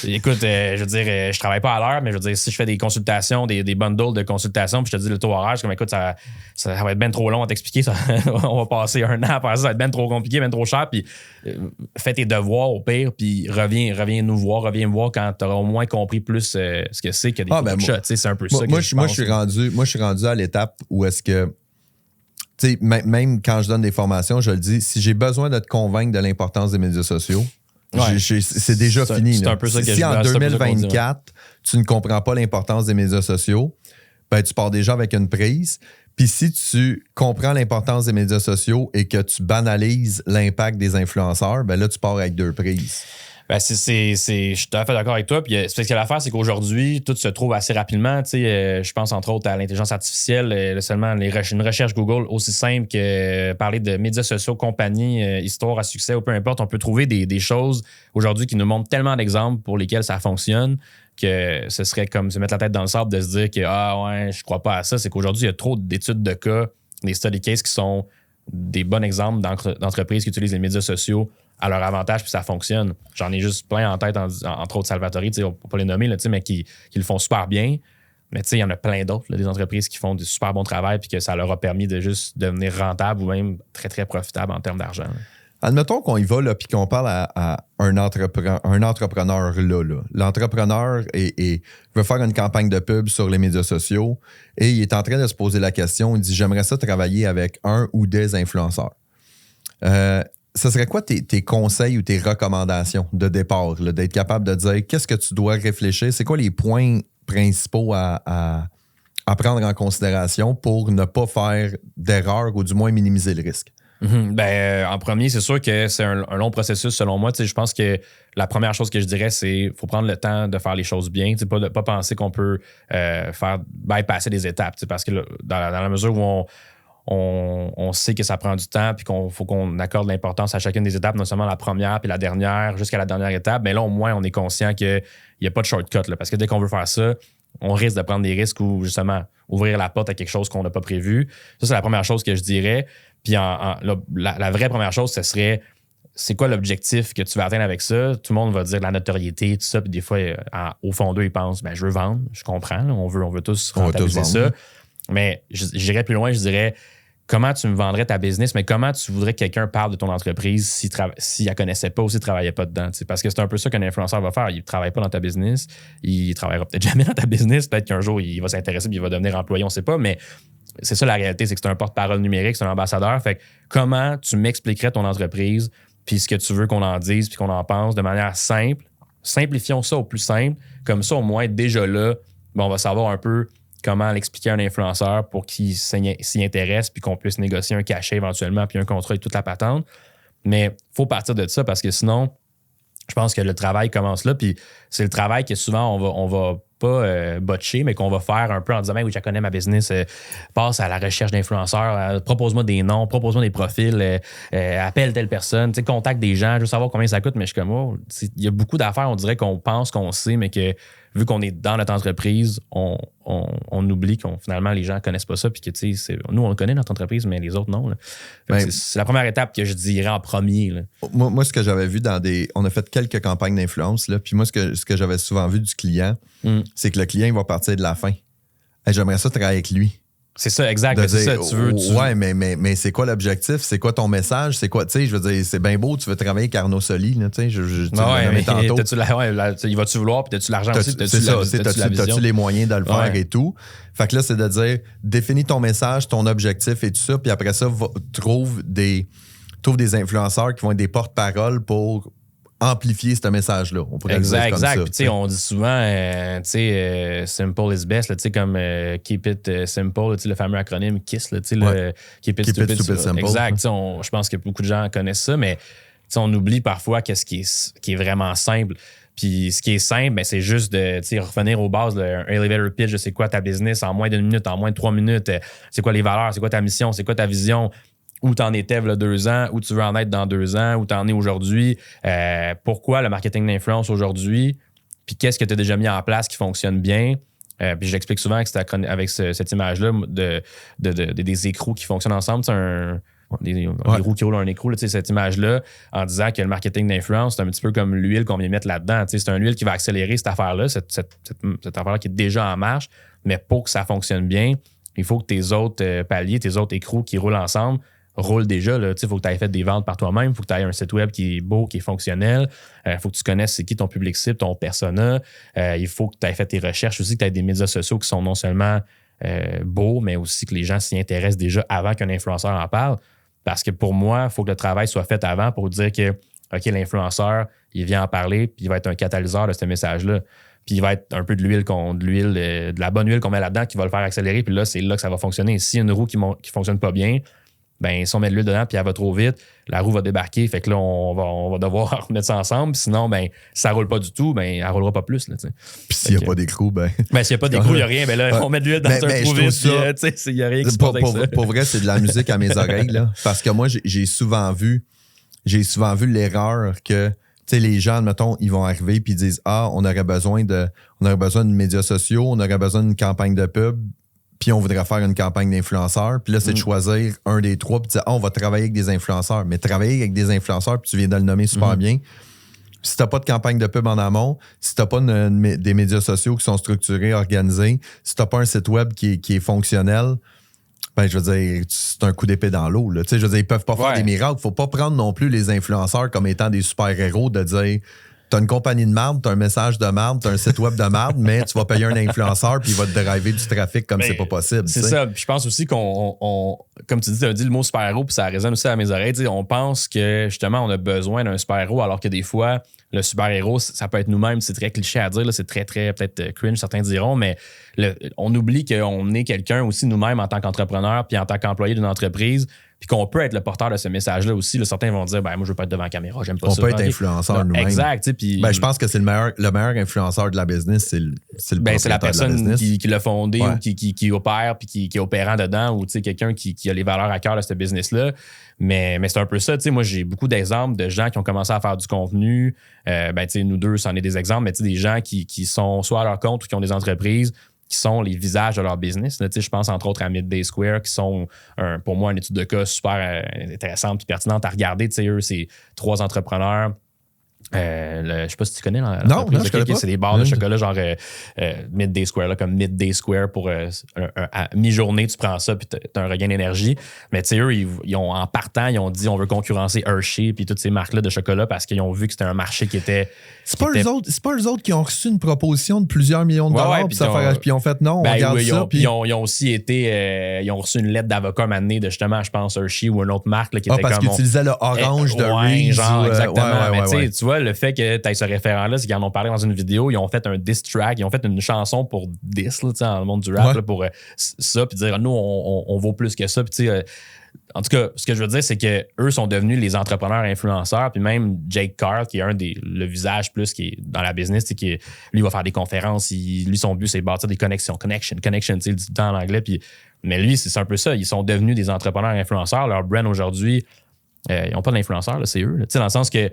[SPEAKER 2] écoute, je veux dire, je travaille pas à l'heure, mais je veux dire, si je fais des consultations, des bundles de consultations, puis je te dis le taux horaire, je suis comme, écoute, ça va être bien trop long à t'expliquer. On va passer un an à faire ça, ça va être bien trop compliqué, bien trop cher. Puis fais tes devoirs au pire, puis reviens me voir quand tu auras au moins compris plus ce que c'est que des photos de chat. C'est un peu ça.
[SPEAKER 1] Moi, je suis rendu à l'étape où est-ce que tu sais, même quand je donne des formations, je le dis, si j'ai besoin de te convaincre de l'importance des médias sociaux, c'est déjà fini.
[SPEAKER 2] C'est un peu ça que
[SPEAKER 1] si en 2024, tu ne comprends pas l'importance des médias sociaux, ben, tu pars déjà avec une prise. Puis si tu comprends l'importance des médias sociaux et que tu banalises l'impact des influenceurs, ben là, tu pars avec 2 prises.
[SPEAKER 2] Ben je suis tout à fait d'accord avec toi. Puis ce que l'affaire, c'est qu'aujourd'hui, tout se trouve assez rapidement. Je pense entre autres à l'intelligence artificielle, seulement une recherche Google aussi simple que parler de médias sociaux, compagnie, histoire à succès ou peu importe. On peut trouver des choses aujourd'hui qui nous montrent tellement d'exemples pour lesquels ça fonctionne que ce serait comme se mettre la tête dans le sable de se dire que je crois pas à ça. C'est qu'aujourd'hui, il y a trop d'études de cas, des study cases qui sont des bons exemples d'entreprises qui utilisent les médias sociaux à leur avantage, puis ça fonctionne. J'en ai juste plein en tête, entre autres Salvatori, on ne peut pas les nommer, là, mais qui le font super bien. Mais il y en a plein d'autres, là, des entreprises qui font du super bon travail puis que ça leur a permis de juste devenir rentable ou même très, très profitable en termes d'argent.
[SPEAKER 1] Admettons qu'on y va là, puis qu'on parle à un entrepreneur là. L'entrepreneur veut faire une campagne de pub sur les médias sociaux et il est en train de se poser la question, il dit « J'aimerais ça travailler avec un ou des influenceurs. » Ce serait quoi tes conseils ou tes recommandations de départ, là, d'être capable de dire qu'est-ce que tu dois réfléchir? C'est quoi les points principaux à prendre en considération pour ne pas faire d'erreur ou du moins minimiser le risque?
[SPEAKER 2] En premier, c'est sûr que c'est un long processus selon moi. Je pense que la première chose que je dirais, c'est qu'il faut prendre le temps de faire les choses bien. Pas penser qu'on peut faire bypasser des étapes. Parce que là, dans la mesure où on sait que ça prend du temps puis qu'on faut qu'on accorde l'importance à chacune des étapes, non seulement la première puis la dernière jusqu'à la dernière étape, mais là, au moins, on est conscient qu'il n'y a pas de shortcut. Là, parce que dès qu'on veut faire ça, on risque de prendre des risques ou justement ouvrir la porte à quelque chose qu'on n'a pas prévu. Ça, c'est la première chose que je dirais. Puis la vraie première chose, ce serait c'est quoi l'objectif que tu vas atteindre avec ça? Tout le monde va dire la notoriété, tout ça. Puis des fois, au fond d'eux, ils pensent je veux vendre, je comprends, là, on veut tous rentabiliser ça. Mais j'irais plus loin, je dirais comment tu me vendrais ta business, mais comment tu voudrais que quelqu'un parle de ton entreprise s'il ne la connaissait pas ou s'il ne travaillait pas dedans. Parce que c'est un peu ça qu'un influenceur va faire. Il ne travaille pas dans ta business, il ne travaillera peut-être jamais dans ta business, peut-être qu'un jour, il va s'intéresser et il va devenir employé, on ne sait pas, mais c'est ça la réalité, c'est que c'est un porte-parole numérique, c'est un ambassadeur. Fait que comment tu m'expliquerais ton entreprise puis ce que tu veux qu'on en dise puis qu'on en pense de manière simple. Simplifions ça au plus simple. Comme ça, au moins, déjà là, on va savoir un peu comment l'expliquer à un influenceur pour qu'il s'y intéresse puis qu'on puisse négocier un cachet éventuellement puis un contrat et toute la patente. Mais il faut partir de ça parce que sinon, je pense que le travail commence là. Puis c'est le travail que souvent, on va pas botcher, mais qu'on va faire un peu en disant oui, je connais ma business, passe à la recherche d'influenceurs, propose-moi des noms, propose-moi des profils, appelle telle personne, contacte des gens, je veux savoir combien ça coûte, mais je suis comme il y a beaucoup d'affaires, on dirait qu'on pense qu'on sait, mais que vu qu'on est dans notre entreprise, on oublie finalement les gens ne connaissent pas ça, puis que nous, on connaît notre entreprise, mais les autres, non. C'est la première étape que je dirais en premier. Là.
[SPEAKER 1] Moi, ce que j'avais vu on a fait quelques campagnes d'influence, là, puis moi, ce que j'avais souvent vu du client, c'est que le client, il va partir de la fin. J'aimerais ça travailler avec lui.
[SPEAKER 2] C'est ça, exact. C'est ça, tu veux.
[SPEAKER 1] Mais c'est quoi l'objectif? C'est quoi ton message? C'est quoi, tu sais, je veux dire, c'est bien beau, tu veux travailler avec Arnaud Soli, tu sais,
[SPEAKER 2] il va-tu vouloir, puis t'as-tu l'argent aussi?
[SPEAKER 1] T'as-tu les moyens de le faire et tout? Fait que là, c'est de dire, définis ton message, ton objectif et tout ça, puis après ça, trouve des influenceurs qui vont être des porte-paroles pour amplifier ce message-là. On pourrait le dire comme ça.
[SPEAKER 2] Puis, on dit souvent, simple is best, là, comme keep it simple, le fameux acronyme KISS, keep it stupid simple. Exact. Je pense que beaucoup de gens connaissent ça, mais on oublie parfois qu'est-ce qui est vraiment simple. Puis ce qui est simple, c'est juste de revenir aux bases, un elevator pitch, c'est quoi ta business en moins d'1 minute, en moins de 3 minutes, c'est quoi les valeurs, c'est quoi ta mission, c'est quoi ta vision, où tu en étais il y a 2 ans, où tu veux en être dans 2 ans, où tu en es aujourd'hui, pourquoi le marketing d'influence aujourd'hui, puis qu'est-ce que tu as déjà mis en place qui fonctionne bien, Puis j'explique souvent avec cette image-là des écrous qui fonctionnent ensemble. Des roues qui roulent un écrou, là, cette image-là, en disant que le marketing d'influence, c'est un petit peu comme l'huile qu'on vient mettre là-dedans. C'est une huile qui va accélérer cette affaire-là, cette affaire-là qui est déjà en marche, mais pour que ça fonctionne bien, il faut que tes autres paliers, tes autres écrous qui roulent ensemble, roulent déjà. Il faut que tu aies fait des ventes par toi-même, il faut que tu aies un site web qui est beau, qui est fonctionnel, il faut que tu connaisses c'est qui ton public cible, ton persona, il faut que tu aies fait tes recherches aussi, que tu aies des médias sociaux qui sont non seulement beaux, mais aussi que les gens s'y intéressent déjà avant qu'un influenceur en parle. Parce que pour moi, il faut que le travail soit fait avant pour dire que, OK, l'influenceur, il vient en parler, puis il va être un catalyseur de ce message-là. Puis il va être un peu de l'huile, de la bonne huile qu'on met là-dedans qui va le faire accélérer, puis là, c'est là que ça va fonctionner. Si une roue qui fonctionne pas bien, ben si on met de l'huile dedans puis elle va trop vite, la roue va débarquer, fait que là, on va devoir remettre ça ensemble, sinon, ben ça roule pas du tout, ben elle roulera pas plus. Là,
[SPEAKER 1] puis s'il n'y a pas d'écrou,
[SPEAKER 2] s'il n'y a pas d'écrou, il n'y a rien, ben là, on met de l'huile dans un trou vide, il n'y a rien qui se passe avec ça.
[SPEAKER 1] Pour vrai, c'est de la musique à mes oreilles, là, parce que moi, j'ai souvent vu l'erreur que les gens, admettons, ils vont arriver puis ils disent « Ah, on aurait besoin de médias sociaux, on aurait besoin d'une campagne de pub, puis on voudrait faire une campagne d'influenceurs. » Puis là, c'est de choisir un des trois puis de dire « Ah, on va travailler avec des influenceurs. » Mais travailler avec des influenceurs, puis tu viens de le nommer super bien, si t'as pas de campagne de pub en amont, si t'as pas des médias sociaux qui sont structurés, organisés, si t'as pas un site web qui est fonctionnel, ben, je veux dire, c'est un coup d'épée dans l'eau. Là. Je veux dire, ils peuvent pas faire des miracles. Faut pas prendre non plus les influenceurs comme étant des super-héros de dire t'as une compagnie de marde, t'as un message de marde, t'as un site web de marde, mais tu vas payer un influenceur puis il va te driver du trafic comme c'est pas possible.
[SPEAKER 2] C'est ça. Puis je pense aussi qu'on comme tu dis, tu as dit le mot super-héros puis ça résonne aussi à mes oreilles. On pense que justement, on a besoin d'un super-héros alors que des fois, le super-héros, ça peut être nous-mêmes. C'est très cliché à dire. Là, c'est très, très peut-être cringe, certains diront, mais on oublie qu'on est quelqu'un aussi nous-mêmes en tant qu'entrepreneur puis en tant qu'employé d'une entreprise puis qu'on peut être le porteur de ce message-là aussi. Là, certains vont dire, ben moi, je veux pas être devant la caméra, j'aime pas ça.
[SPEAKER 1] On peut être influenceur nous-mêmes.
[SPEAKER 2] Exact. Puis,
[SPEAKER 1] je pense que c'est le meilleur influenceur de la business, c'est le
[SPEAKER 2] c'est la personne qui l'a fondé
[SPEAKER 1] ou
[SPEAKER 2] qui opère puis qui est opérant dedans ou quelqu'un qui a les valeurs à cœur de ce business-là. Mais c'est un peu ça. Moi, j'ai beaucoup d'exemples de gens qui ont commencé à faire du contenu. Nous deux, c'en est des exemples, mais des gens qui sont soit à leur compte ou qui ont des entreprises qui sont les visages de leur business. Là, je pense entre autres à Midday Square, qui sont pour moi une étude de cas super intéressante et pertinente à regarder. Eux, c'est 3 entrepreneurs. Je sais pas si tu connais l'entreprise.
[SPEAKER 1] Non, je connais pas.
[SPEAKER 2] C'est des barres de chocolat genre Midday Square, là, comme Midday Square pour à mi-journée, tu prends ça puis t'as un regain d'énergie. Mais eux, ils ont, en partant, ils ont dit on veut concurrencer Hershey puis toutes ces marques-là de chocolat parce qu'ils ont vu que c'était un marché qui était...
[SPEAKER 1] C'est pas eux autres qui ont reçu une proposition de plusieurs millions de dollars puis ils ont fait non, on regarde ça.
[SPEAKER 2] Ils ont aussi été... ils ont reçu une lettre d'avocat un moment donné de justement, je pense, Hershey ou une autre marque là, qui était
[SPEAKER 1] parce
[SPEAKER 2] comme...
[SPEAKER 1] qu'ils utilisaient le orange de Reese.
[SPEAKER 2] Exactement. Tu vois, le fait que tu aies ce référent-là, c'est qu'ils en ont parlé dans une vidéo, ils ont fait un diss track, ils ont fait une chanson pour diss, là, dans le monde du rap, là, pour ça, puis dire, nous, on vaut plus que ça. Puis, en tout cas, ce que je veux dire, c'est qu'eux sont devenus les entrepreneurs influenceurs, puis même Jake Carl, qui est le visage plus qui est dans la business, qui lui va faire des conférences, lui, son but, c'est de bâtir des connexion, tu sais, il dit tout en anglais, mais lui, c'est un peu ça, ils sont devenus des entrepreneurs influenceurs, leur brand aujourd'hui, ils n'ont pas d'influenceurs, là, c'est eux, là, dans le sens que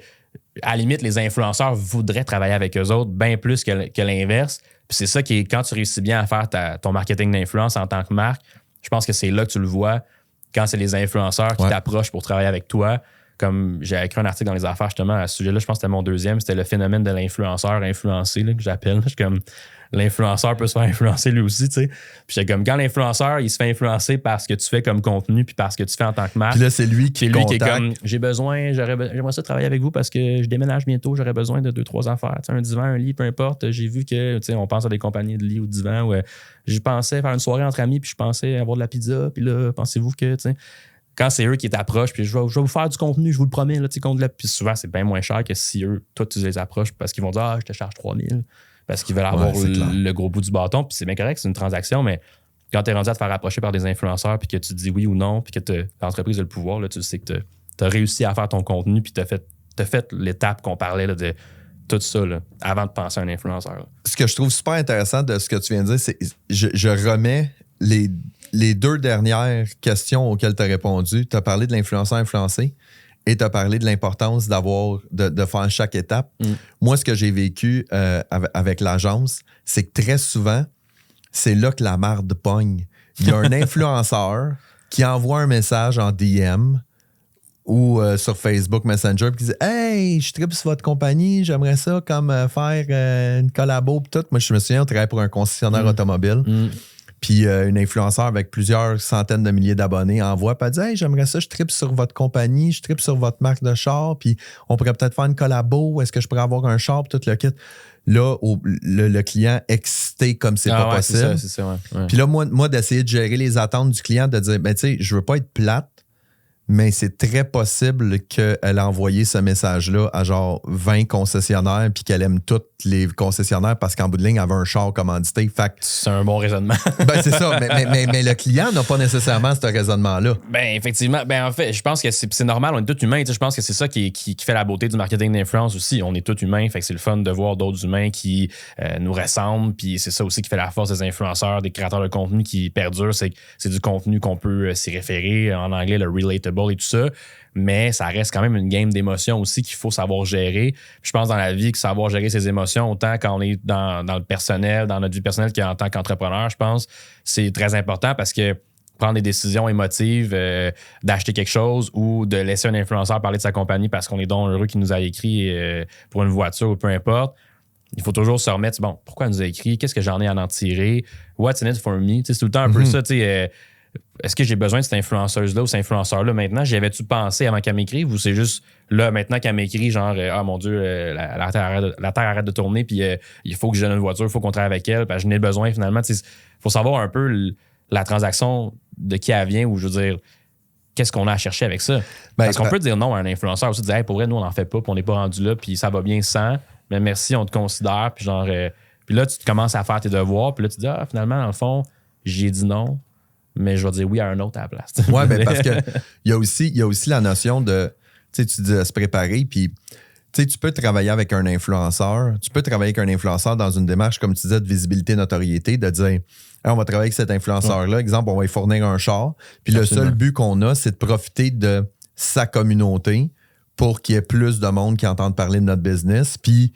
[SPEAKER 2] à la limite, les influenceurs voudraient travailler avec eux autres bien plus que l'inverse. Puis c'est ça qui est, quand tu réussis bien à faire ton marketing d'influence en tant que marque, je pense que c'est là que tu le vois quand c'est les influenceurs qui t'approchent pour travailler avec toi. Comme j'ai écrit un article dans les affaires justement à ce sujet-là, je pense que c'était mon 2e, c'était le phénomène de l'influenceur influencé là, que j'appelle. Je suis comme l'influenceur peut se faire influencer lui aussi, tu sais. Puis j'étais comme quand l'influenceur, il se fait influencer par ce que tu fais comme contenu puis par ce que tu fais en tant que marque.
[SPEAKER 1] Puis là, c'est lui qui
[SPEAKER 2] est comme j'aimerais ça travailler avec vous parce que je déménage bientôt, j'aurais besoin de 2-3 affaires, tu sais, un divan, un lit, peu importe. J'ai vu que, tu sais, on pense à des compagnies de lit ou de divan où je pensais faire une soirée entre amis puis je pensais avoir de la pizza puis là, pensez-vous que, tu sais, quand c'est eux qui t'approchent, puis je vais vous faire du contenu, je vous le promets, là, puis souvent, c'est bien moins cher que si eux, toi, tu les approches parce qu'ils vont dire, je te charge 3000 parce qu'ils veulent avoir le gros bout du bâton, puis c'est bien correct, c'est une transaction, mais quand tu es rendu à te faire approcher par des influenceurs, puis que tu dis oui ou non, puis que l'entreprise a le pouvoir, là, tu sais que tu as réussi à faire ton contenu, puis tu as fait l'étape qu'on parlait là, de tout ça là, avant de penser à un influenceur. Là.
[SPEAKER 1] Ce que je trouve super intéressant de ce que tu viens de dire, c'est je remets les 2 dernières questions auxquelles tu as répondu. Tu as parlé de l'influenceur influencé et tu as parlé de l'importance de faire chaque étape. Moi, ce que j'ai vécu avec l'agence, c'est que très souvent, c'est là que la marde pogne. Il y a un influenceur qui envoie un message en DM ou sur Facebook Messenger puis qui dit « Hey, je tripe sur votre compagnie, j'aimerais ça comme faire une collabo. » Tout. Moi, je me souviens, on travaillait pour un concessionnaire automobile. Puis une influenceur avec plusieurs centaines de milliers d'abonnés envoie, puis elle dit « Hey, j'aimerais ça, je tripe sur votre compagnie, je tripe sur votre marque de char, puis on pourrait peut-être faire une collabo, est-ce que je pourrais avoir un char, puis tout le kit. » Là, le client excité comme c'est pas possible.
[SPEAKER 2] C'est ça, ouais.
[SPEAKER 1] Puis là, moi, d'essayer de gérer les attentes du client, de dire, ben, tu sais, je veux pas être plate, mais c'est très possible qu'elle a envoyé ce message-là à genre 20 concessionnaires puis qu'elle aime tous les concessionnaires parce qu'en bout de ligne, elle avait un char commandité. Fait
[SPEAKER 2] c'est un bon raisonnement.
[SPEAKER 1] Ben, c'est ça, mais le client n'a pas nécessairement ce raisonnement-là.
[SPEAKER 2] Ben, effectivement. Ben, en fait, je pense que c'est normal, on est tous humains. Je pense que c'est ça qui fait la beauté du marketing d'influence aussi. On est tous humains, fait que c'est le fun de voir d'autres humains qui nous ressemblent. Puis c'est ça aussi qui fait la force des influenceurs, des créateurs de contenu qui perdurent. C'est du contenu qu'on peut s'y référer. En anglais, le relatable et tout ça. Mais ça reste quand même une game d'émotions aussi qu'il faut savoir gérer. Je pense dans la vie que savoir gérer ses émotions, autant quand on est dans le personnel, dans notre vie personnelle qu'en tant qu'entrepreneur, je pense, c'est très important parce que prendre des décisions émotives, d'acheter quelque chose ou de laisser un influenceur parler de sa compagnie parce qu'on est donc heureux qu'il nous a écrit pour une voiture ou peu importe, il faut toujours se remettre, bon, pourquoi il nous a écrit? Qu'est-ce que j'en ai à en tirer? What's in it for me? C'est tout le temps un peu ça, tu sais. Est-ce que j'ai besoin de cette influenceuse-là ou cet influenceur-là maintenant? J'y avais-tu pensé avant qu'elle m'écrive ou c'est juste là, maintenant qu'elle m'écrit, genre, ah mon Dieu, la Terre arrête de tourner, puis il faut que je donne une voiture, il faut qu'on travaille avec elle, puis je n'ai besoin finalement. Il faut savoir un peu la transaction de qui elle vient ou je veux dire, qu'est-ce qu'on a à chercher avec ça? Parce qu'on peut dire non à un influenceur aussi, dire, hey, pour vrai, nous, on n'en fait pas, puis on n'est pas rendu là, puis ça va bien sans, mais merci, on te considère, puis genre, puis là, tu commences à faire tes devoirs, puis là, tu dis, ah, finalement, dans le fond, j'ai dit non. Mais je vais dire oui à un autre à la place.
[SPEAKER 1] Oui, ben parce qu'il y a aussi la notion de, tu sais, tu dis de se préparer, puis tu sais, tu peux travailler avec un influenceur, dans une démarche, comme tu disais, de visibilité, notoriété, de dire, hey, on va travailler avec cet influenceur-là, exemple, on va lui fournir un char, puis le seul but qu'on a, c'est de profiter de sa communauté pour qu'il y ait plus de monde qui entende parler de notre business, puis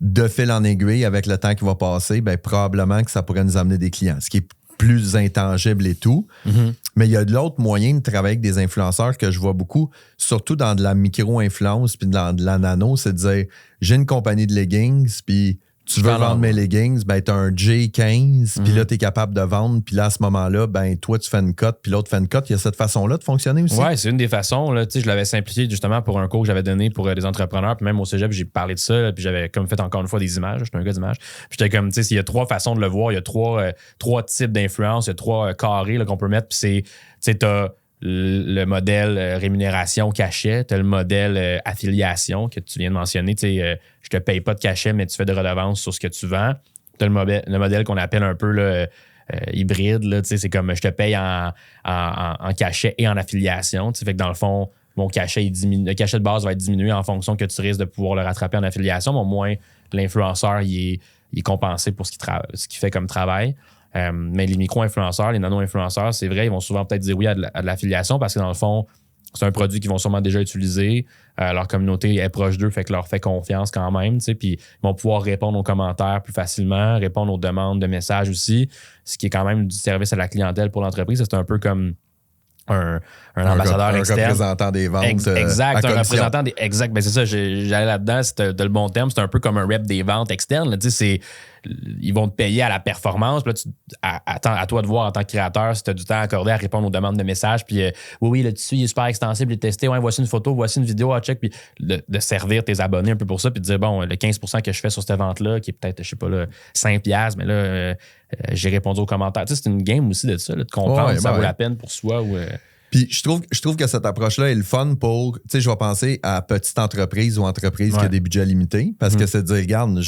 [SPEAKER 1] de fil en aiguille, avec le temps qui va passer, ben probablement que ça pourrait nous amener des clients, ce qui est plus intangible et tout. Mais il y a de l'autre moyen de travailler avec des influenceurs que je vois beaucoup, surtout dans de la micro-influence puis dans de la nano, c'est de dire, j'ai une compagnie de leggings, puis tu veux vendre mes leggings, ben t'as un J15, puis là, t'es capable de vendre, puis là, à ce moment-là, ben toi, tu fais une cote, puis l'autre fait une cote. Il y a cette façon-là de fonctionner aussi.
[SPEAKER 2] Oui, c'est une des façons. Là, je l'avais simplifié justement pour un cours que j'avais donné pour des entrepreneurs, puis même au cégep, j'ai parlé de ça, là, puis j'avais comme fait encore une fois des images. J'étais un gars d'images. Puis j'étais comme, tu sais, il y a 3 façons de le voir, il y a 3 types d'influence, il y a 3 carrés là, qu'on peut mettre, puis c'est, tu sais, t'as le modèle rémunération cachet, tu as le modèle affiliation que tu viens de mentionner. Je te paye pas de cachet, mais tu fais de redevances sur ce que tu vends. Tu as le modèle qu'on appelle un peu là, hybride. Là, c'est comme je te paye en cachet et en affiliation. Fait que dans le fond, mon cachet, le cachet de base va être diminué en fonction que tu risques de pouvoir le rattraper en affiliation, mais au moins l'influenceur il est compensé pour ce qu'il fait comme travail. Mais les micro-influenceurs, les nano-influenceurs, c'est vrai, ils vont souvent peut-être dire oui à de l'affiliation parce que dans le fond, c'est un produit qu'ils vont sûrement déjà utiliser. Leur communauté est proche d'eux, fait que leur fait confiance quand même. Puis ils vont pouvoir répondre aux commentaires plus facilement, répondre aux demandes de messages aussi, ce qui est quand même du service à la clientèle pour l'entreprise. C'est un peu comme un ambassadeur externe.
[SPEAKER 1] Un représentant des ventes.
[SPEAKER 2] Exact, un représentant des. Exact, ben c'est ça, j'allais là-dedans, c'était le bon terme, c'est un peu comme un rep des ventes externes. Là, ils vont te payer à la performance. Puis là, à toi de voir en tant que créateur si tu as du temps accordé à répondre aux demandes de messages. Puis oui, le tissu il est super extensible, il est testé. Ouais, voici une photo, voici une vidéo à check. Puis de servir tes abonnés un peu pour ça. Puis de dire, bon, le 15% que je fais sur cette vente-là, qui est peut-être, je sais pas, là, 5$, mais là, j'ai répondu aux commentaires. C'est une game aussi de ça, là, de comprendre si ça vaut la peine pour soi ou.
[SPEAKER 1] Puis je trouve que cette approche-là est le fun pour, tu sais, je vais penser à petite entreprise ou entreprise qui a des budgets limités parce que c'est de dire, regarde,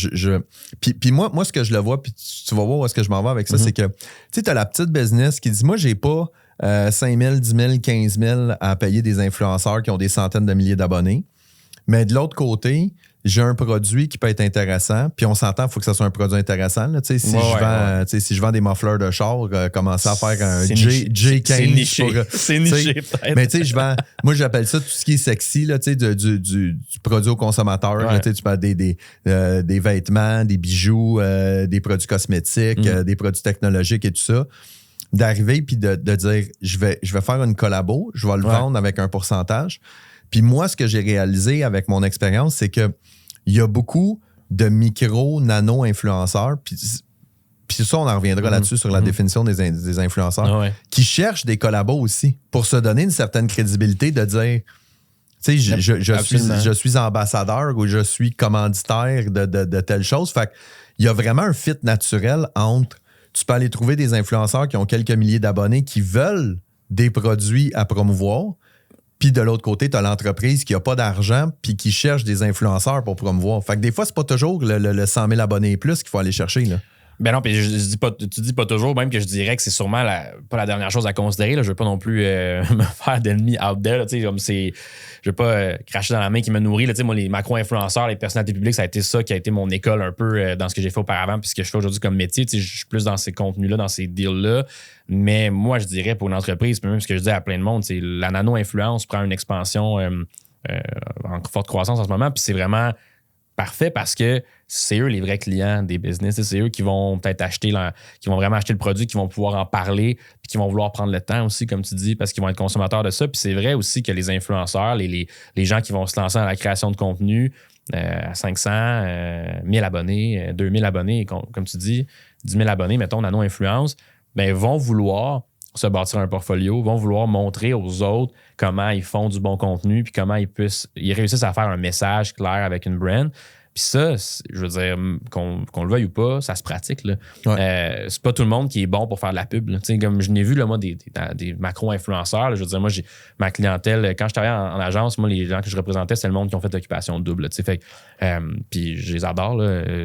[SPEAKER 1] puis moi, ce que je le vois, puis tu vas voir où est-ce que je m'en vais avec ça, c'est que, tu sais, tu as la petite business qui dit, moi, j'ai pas 5 000, 10 000, 15 000 à payer des influenceurs qui ont des centaines de milliers d'abonnés. Mais de l'autre côté, j'ai un produit qui peut être intéressant, puis on s'entend, il faut que ça soit un produit intéressant. Là. Si je vends des muffleurs de char, commencer à faire un J15.
[SPEAKER 2] C'est niché. C'est niché, peut-être.
[SPEAKER 1] Mais tu sais, moi, j'appelle ça tout ce qui est sexy, là, du produit au consommateur. Là, tu parles des vêtements, des bijoux, des produits cosmétiques, des produits technologiques et tout ça. D'arriver puis de dire, je vais faire une collabo, je vais le vendre avec un pourcentage. Puis moi, ce que j'ai réalisé avec mon expérience, c'est que il y a beaucoup de micro-nano-influenceurs, puis ça, on en reviendra là-dessus sur la définition des influenceurs, qui cherchent des collabos aussi pour se donner une certaine crédibilité de dire, tu sais, je suis ambassadeur ou je suis commanditaire de telle chose. Fait qu'il y a vraiment un fit naturel entre, tu peux aller trouver des influenceurs qui ont quelques milliers d'abonnés qui veulent des produits à promouvoir. Puis de l'autre côté, tu as l'entreprise qui n'a pas d'argent puis qui cherche des influenceurs pour promouvoir. Fait que des fois, c'est pas toujours le 100 000 abonnés et plus qu'il faut aller chercher. Là.
[SPEAKER 2] Ben non, puis tu dis pas toujours, même que je dirais que c'est sûrement pas la dernière chose à considérer. Là. Je veux pas non plus me faire d'ennemis out there. Je veux pas cracher dans la main qui me nourrit. Là. Moi, les macro-influenceurs, les personnalités publiques, ça a été ça qui a été mon école un peu dans ce que j'ai fait auparavant puis ce que je fais aujourd'hui comme métier. Je suis plus dans ces contenus-là, dans ces deals-là. Mais moi, je dirais pour une entreprise, puis même ce que je dis à plein de monde, c'est la nano-influence prend une expansion en forte croissance en ce moment, puis c'est vraiment parfait parce que c'est eux les vrais clients des business. C'est eux qui vont peut-être qui vont vraiment acheter le produit, qui vont pouvoir en parler, puis qui vont vouloir prendre le temps aussi, comme tu dis, parce qu'ils vont être consommateurs de ça. Puis c'est vrai aussi que les influenceurs, les gens qui vont se lancer dans la création de contenu à 500, 1000 abonnés, 2000 abonnés, comme tu dis, 10 000 abonnés, mettons, nano-influence, ben, vont vouloir se bâtir un portfolio, vont vouloir montrer aux autres comment ils font du bon contenu puis comment ils réussissent à faire un message clair avec une brand. Puis ça, je veux dire, qu'on le veuille ou pas, ça se pratique. Là. C'est pas tout le monde qui est bon pour faire de la pub. Comme je n'ai vu, là, moi, des macro-influenceurs. Là, je veux dire, moi, j'ai ma clientèle, quand je travaillais en agence, moi, les gens que je représentais, c'est le monde qui ont fait l'occupation double. Fait, puis je les adore.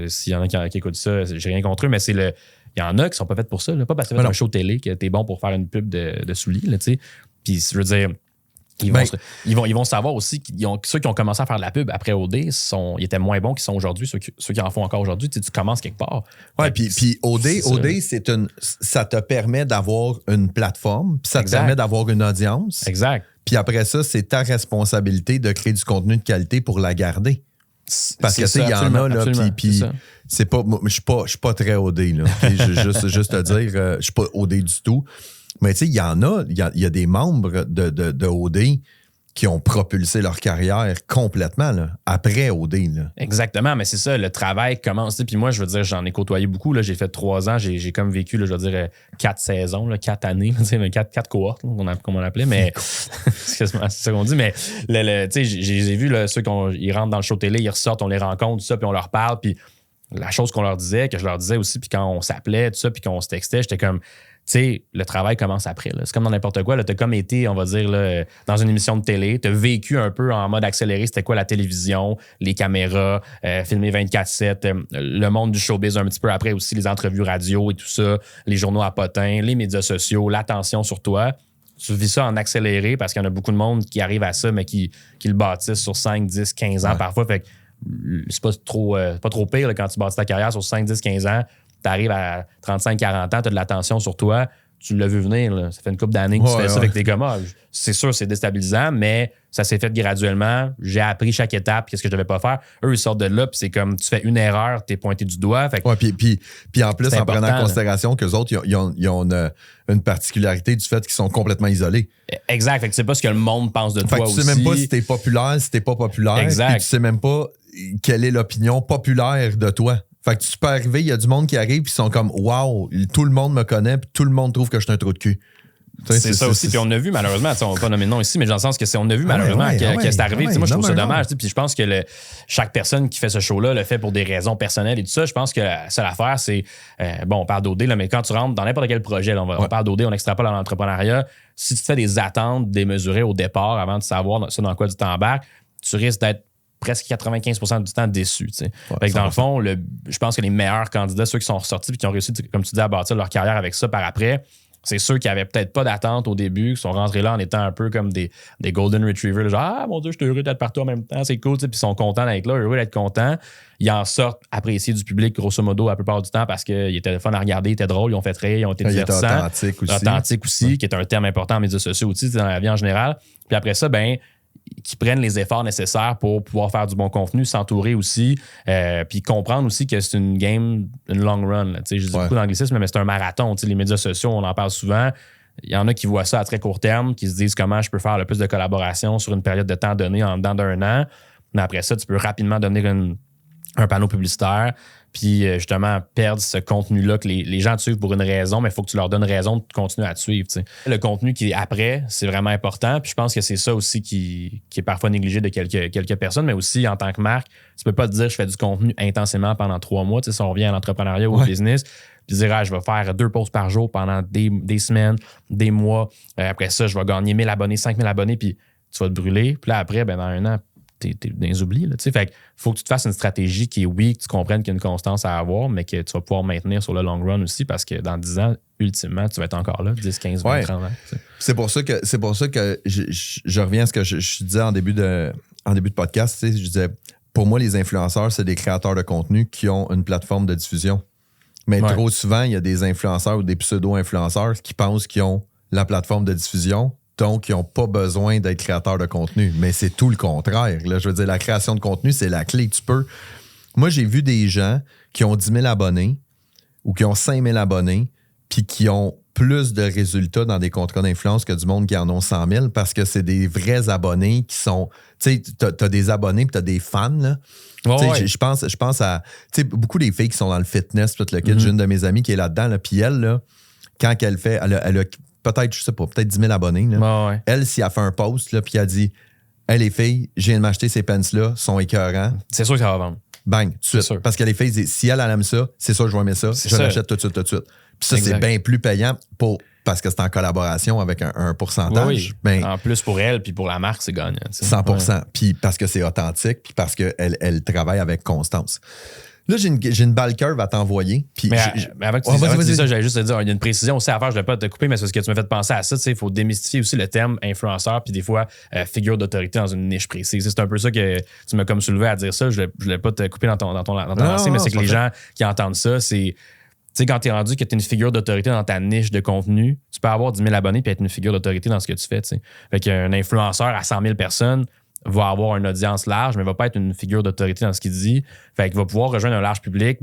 [SPEAKER 2] S'il y en a qui écoutent ça, j'ai rien contre eux, mais il y en a qui sont pas faits pour ça. Là. Pas parce que tu fais un show télé que t'es bon pour faire une pub de souliers. Là, puis je veux dire, ils vont savoir aussi ceux qui ont commencé à faire de la pub après OD, ils étaient moins bons qu'ils sont aujourd'hui, ceux qui en font encore aujourd'hui. Tu commences quelque part.
[SPEAKER 1] Oui, puis OD, ça te permet d'avoir une plateforme, puis ça te permet d'avoir une audience.
[SPEAKER 2] Exact.
[SPEAKER 1] Puis après ça, c'est ta responsabilité de créer du contenu de qualité pour la garder. Parce que il y en a, là, puis c'est pas. Je suis pas très OD, là. Juste te dire, je suis pas OD du tout. Mais tu sais, il y a des membres de OD qui ont propulsé leur carrière complètement là, après OD. Là.
[SPEAKER 2] Exactement, mais c'est ça, le travail commence. Puis moi, je veux dire, j'en ai côtoyé beaucoup. Là, j'ai fait 3 ans, j'ai comme vécu, là, je veux dire, 4 saisons, là, 4 années, 4 cohortes, comme on l'appelait, mais c'est ça qu'on dit. Mais j'ai vu là, ceux ils rentrent dans le show télé, ils ressortent, on les rencontre, tout ça, puis on leur parle. Puis la chose qu'on leur disait, que je leur disais aussi, puis quand on s'appelait, tout ça, puis qu'on se textait, j'étais comme... Tu sais, le travail commence après. Là. C'est comme dans n'importe quoi. Tu as comme été, on va dire, là, dans une émission de télé. Tu as vécu un peu en mode accéléré. C'était quoi la télévision, les caméras, filmer 24/7, le monde du showbiz un petit peu après aussi, les entrevues radio et tout ça, les journaux à potins, les médias sociaux, l'attention sur toi. Tu vis ça en accéléré parce qu'il y en a beaucoup de monde qui arrive à ça, mais qui le bâtissent sur 5, 10, 15 ans parfois. Fait que c'est pas trop pire là, quand tu bâtis ta carrière sur 5, 10, 15 ans. Tu arrives à 35-40 ans, tu as de l'attention sur toi, tu l'as vu venir. Là. Ça fait une couple d'années que tu fais ça avec tes commas. C'est sûr, c'est déstabilisant, mais ça s'est fait graduellement. J'ai appris chaque étape, qu'est-ce que je devais pas faire. Eux, ils sortent de là, puis c'est comme tu fais une erreur, tu es pointé du doigt. Fait
[SPEAKER 1] puis en plus, en prenant en considération qu'eux autres, ils ont une particularité du fait qu'ils sont complètement isolés.
[SPEAKER 2] Exact. Fait que tu sais pas ce que le monde pense de toi aussi.
[SPEAKER 1] Tu sais même pas si t'es populaire, si t'es pas populaire.
[SPEAKER 2] Exact.
[SPEAKER 1] Puis tu sais même pas quelle est l'opinion populaire de toi. Fait que tu peux arriver, il y a du monde qui arrive puis ils sont comme « Wow, tout le monde me connaît puis tout le monde trouve que je suis un trou de cul. »
[SPEAKER 2] C'est ça aussi. Puis on a vu malheureusement, on va pas nommer de nom ici, mais dans le sens que on a vu malheureusement que c'est arrivé. Moi, je trouve ça dommage. Puis je pense que chaque personne qui fait ce show-là le fait pour des raisons personnelles et tout ça. Je pense que la seule affaire, c'est on parle d'OD, là, mais quand tu rentres dans n'importe quel projet, là, on parle d'OD, on extrapole à l'entrepreneuriat. Si tu te fais des attentes démesurées au départ avant de savoir ça dans quoi tu t'embarques, tu risques d'être presque 95% du temps déçus. Fait que dans le fond, je pense que les meilleurs candidats, ceux qui sont ressortis et qui ont réussi, comme tu dis, à bâtir leur carrière avec ça par après, c'est ceux qui avaient peut-être pas d'attente au début, qui sont rentrés là en étant un peu comme des golden retrievers, genre, ah mon Dieu, je suis heureux d'être partout en même temps, c'est cool, puis ils sont contents d'être là, heureux d'être contents. Ils en sortent appréciés du public, grosso modo, la plupart du temps, parce qu'ils étaient fun à regarder, ils étaient drôles, ils ont fait rire, ils ont été divertissants. Authentique aussi, qui est un terme important en médias sociaux aussi, dans la vie en général. Puis après ça, qui prennent les efforts nécessaires pour pouvoir faire du bon contenu, s'entourer aussi, puis comprendre aussi que c'est une game, une long run. Je dis beaucoup d'anglicisme, mais c'est un marathon. Les médias sociaux, on en parle souvent. Il y en a qui voient ça à très court terme, qui se disent comment je peux faire le plus de collaborations sur une période de temps donnée en dedans d'un an. Mais après ça, tu peux rapidement devenir un panneau publicitaire, puis justement perdre ce contenu-là que les gens te suivent pour une raison, mais il faut que tu leur donnes raison de continuer à te suivre. T'sais. Le contenu qui est après, c'est vraiment important, puis je pense que c'est ça aussi qui est parfois négligé de quelques personnes, mais aussi en tant que marque, tu peux pas te dire je fais du contenu intensément pendant 3 mois, si on revient à l'entrepreneuriat ou au business, puis dire je vais faire 2 posts par jour pendant des semaines, des mois, après ça je vais gagner 1000 abonnés, 5000 abonnés, puis tu vas te brûler, puis là après, dans un an, t'es dans les oublis. Là, fait qu'il faut que tu te fasses une stratégie qui est, oui, que tu comprennes qu'il y a une constance à avoir, mais que tu vas pouvoir maintenir sur le long run aussi parce que dans 10 ans, ultimement, tu vas être encore là, 10, 15, 20, 30 ans. T'sais.
[SPEAKER 1] C'est pour ça que je reviens à ce que je disais en début de podcast. Je disais, pour moi, les influenceurs, c'est des créateurs de contenu qui ont une plateforme de diffusion. Mais trop souvent, il y a des influenceurs ou des pseudo-influenceurs qui pensent qu'ils ont la plateforme de diffusion, donc ils n'ont pas besoin d'être créateurs de contenu. Mais c'est tout le contraire. Là. Je veux dire, la création de contenu, c'est la clé. Moi, j'ai vu des gens qui ont 10 000 abonnés ou qui ont 5 000 abonnés puis qui ont plus de résultats dans des contrats d'influence que du monde qui en ont 100 000 parce que c'est des vrais abonnés qui sont... Tu sais, t'as des abonnés puis t'as des fans, là. Je pense à beaucoup des filles qui sont dans le fitness, tout le kit. J'ai une de mes amies qui est là-dedans, là, puis elle, là, quand elle fait... Elle a peut-être, je sais pas, peut-être 10 000 abonnés. Là. Elle, si elle fait un post, là, puis elle dit « Hey, les filles, je viens de m'acheter ces pants-là, sont écœurants. »
[SPEAKER 2] C'est sûr que ça va vendre.
[SPEAKER 1] Bang, tout de suite. Parce que les filles disent « Si elle aime ça, c'est sûr que je vais aimer ça. Je l'achète tout de suite. » Puis ça, c'est bien plus payant parce que c'est en collaboration avec un pourcentage.
[SPEAKER 2] Oui. En plus, pour elle, puis pour la marque, c'est gagnant.
[SPEAKER 1] 100%. Puis parce que c'est authentique, puis parce qu'elle travaille avec constance. Là, j'ai une balle curve à t'envoyer.
[SPEAKER 2] Mais avant que tu dises ça, j'allais juste te dire, il y a une précision aussi à faire, je ne vais pas te couper, mais c'est parce que tu m'as fait penser à ça. Il faut démystifier aussi le terme influenceur, puis des fois, figure d'autorité dans une niche précise. C'est un peu ça que tu m'as comme soulevé à dire ça. Je ne voulais pas te couper dans ton lancée, mais c'est que les gens qui entendent ça, c'est... Tu sais, quand tu es rendu que tu es une figure d'autorité dans ta niche de contenu, tu peux avoir 10 000 abonnés et être une figure d'autorité dans ce que tu fais. T'sais. Fait qu'un influenceur à 100 000 personnes va avoir une audience large, mais va pas être une figure d'autorité dans ce qu'il dit. Fait qu'il va pouvoir rejoindre un large public,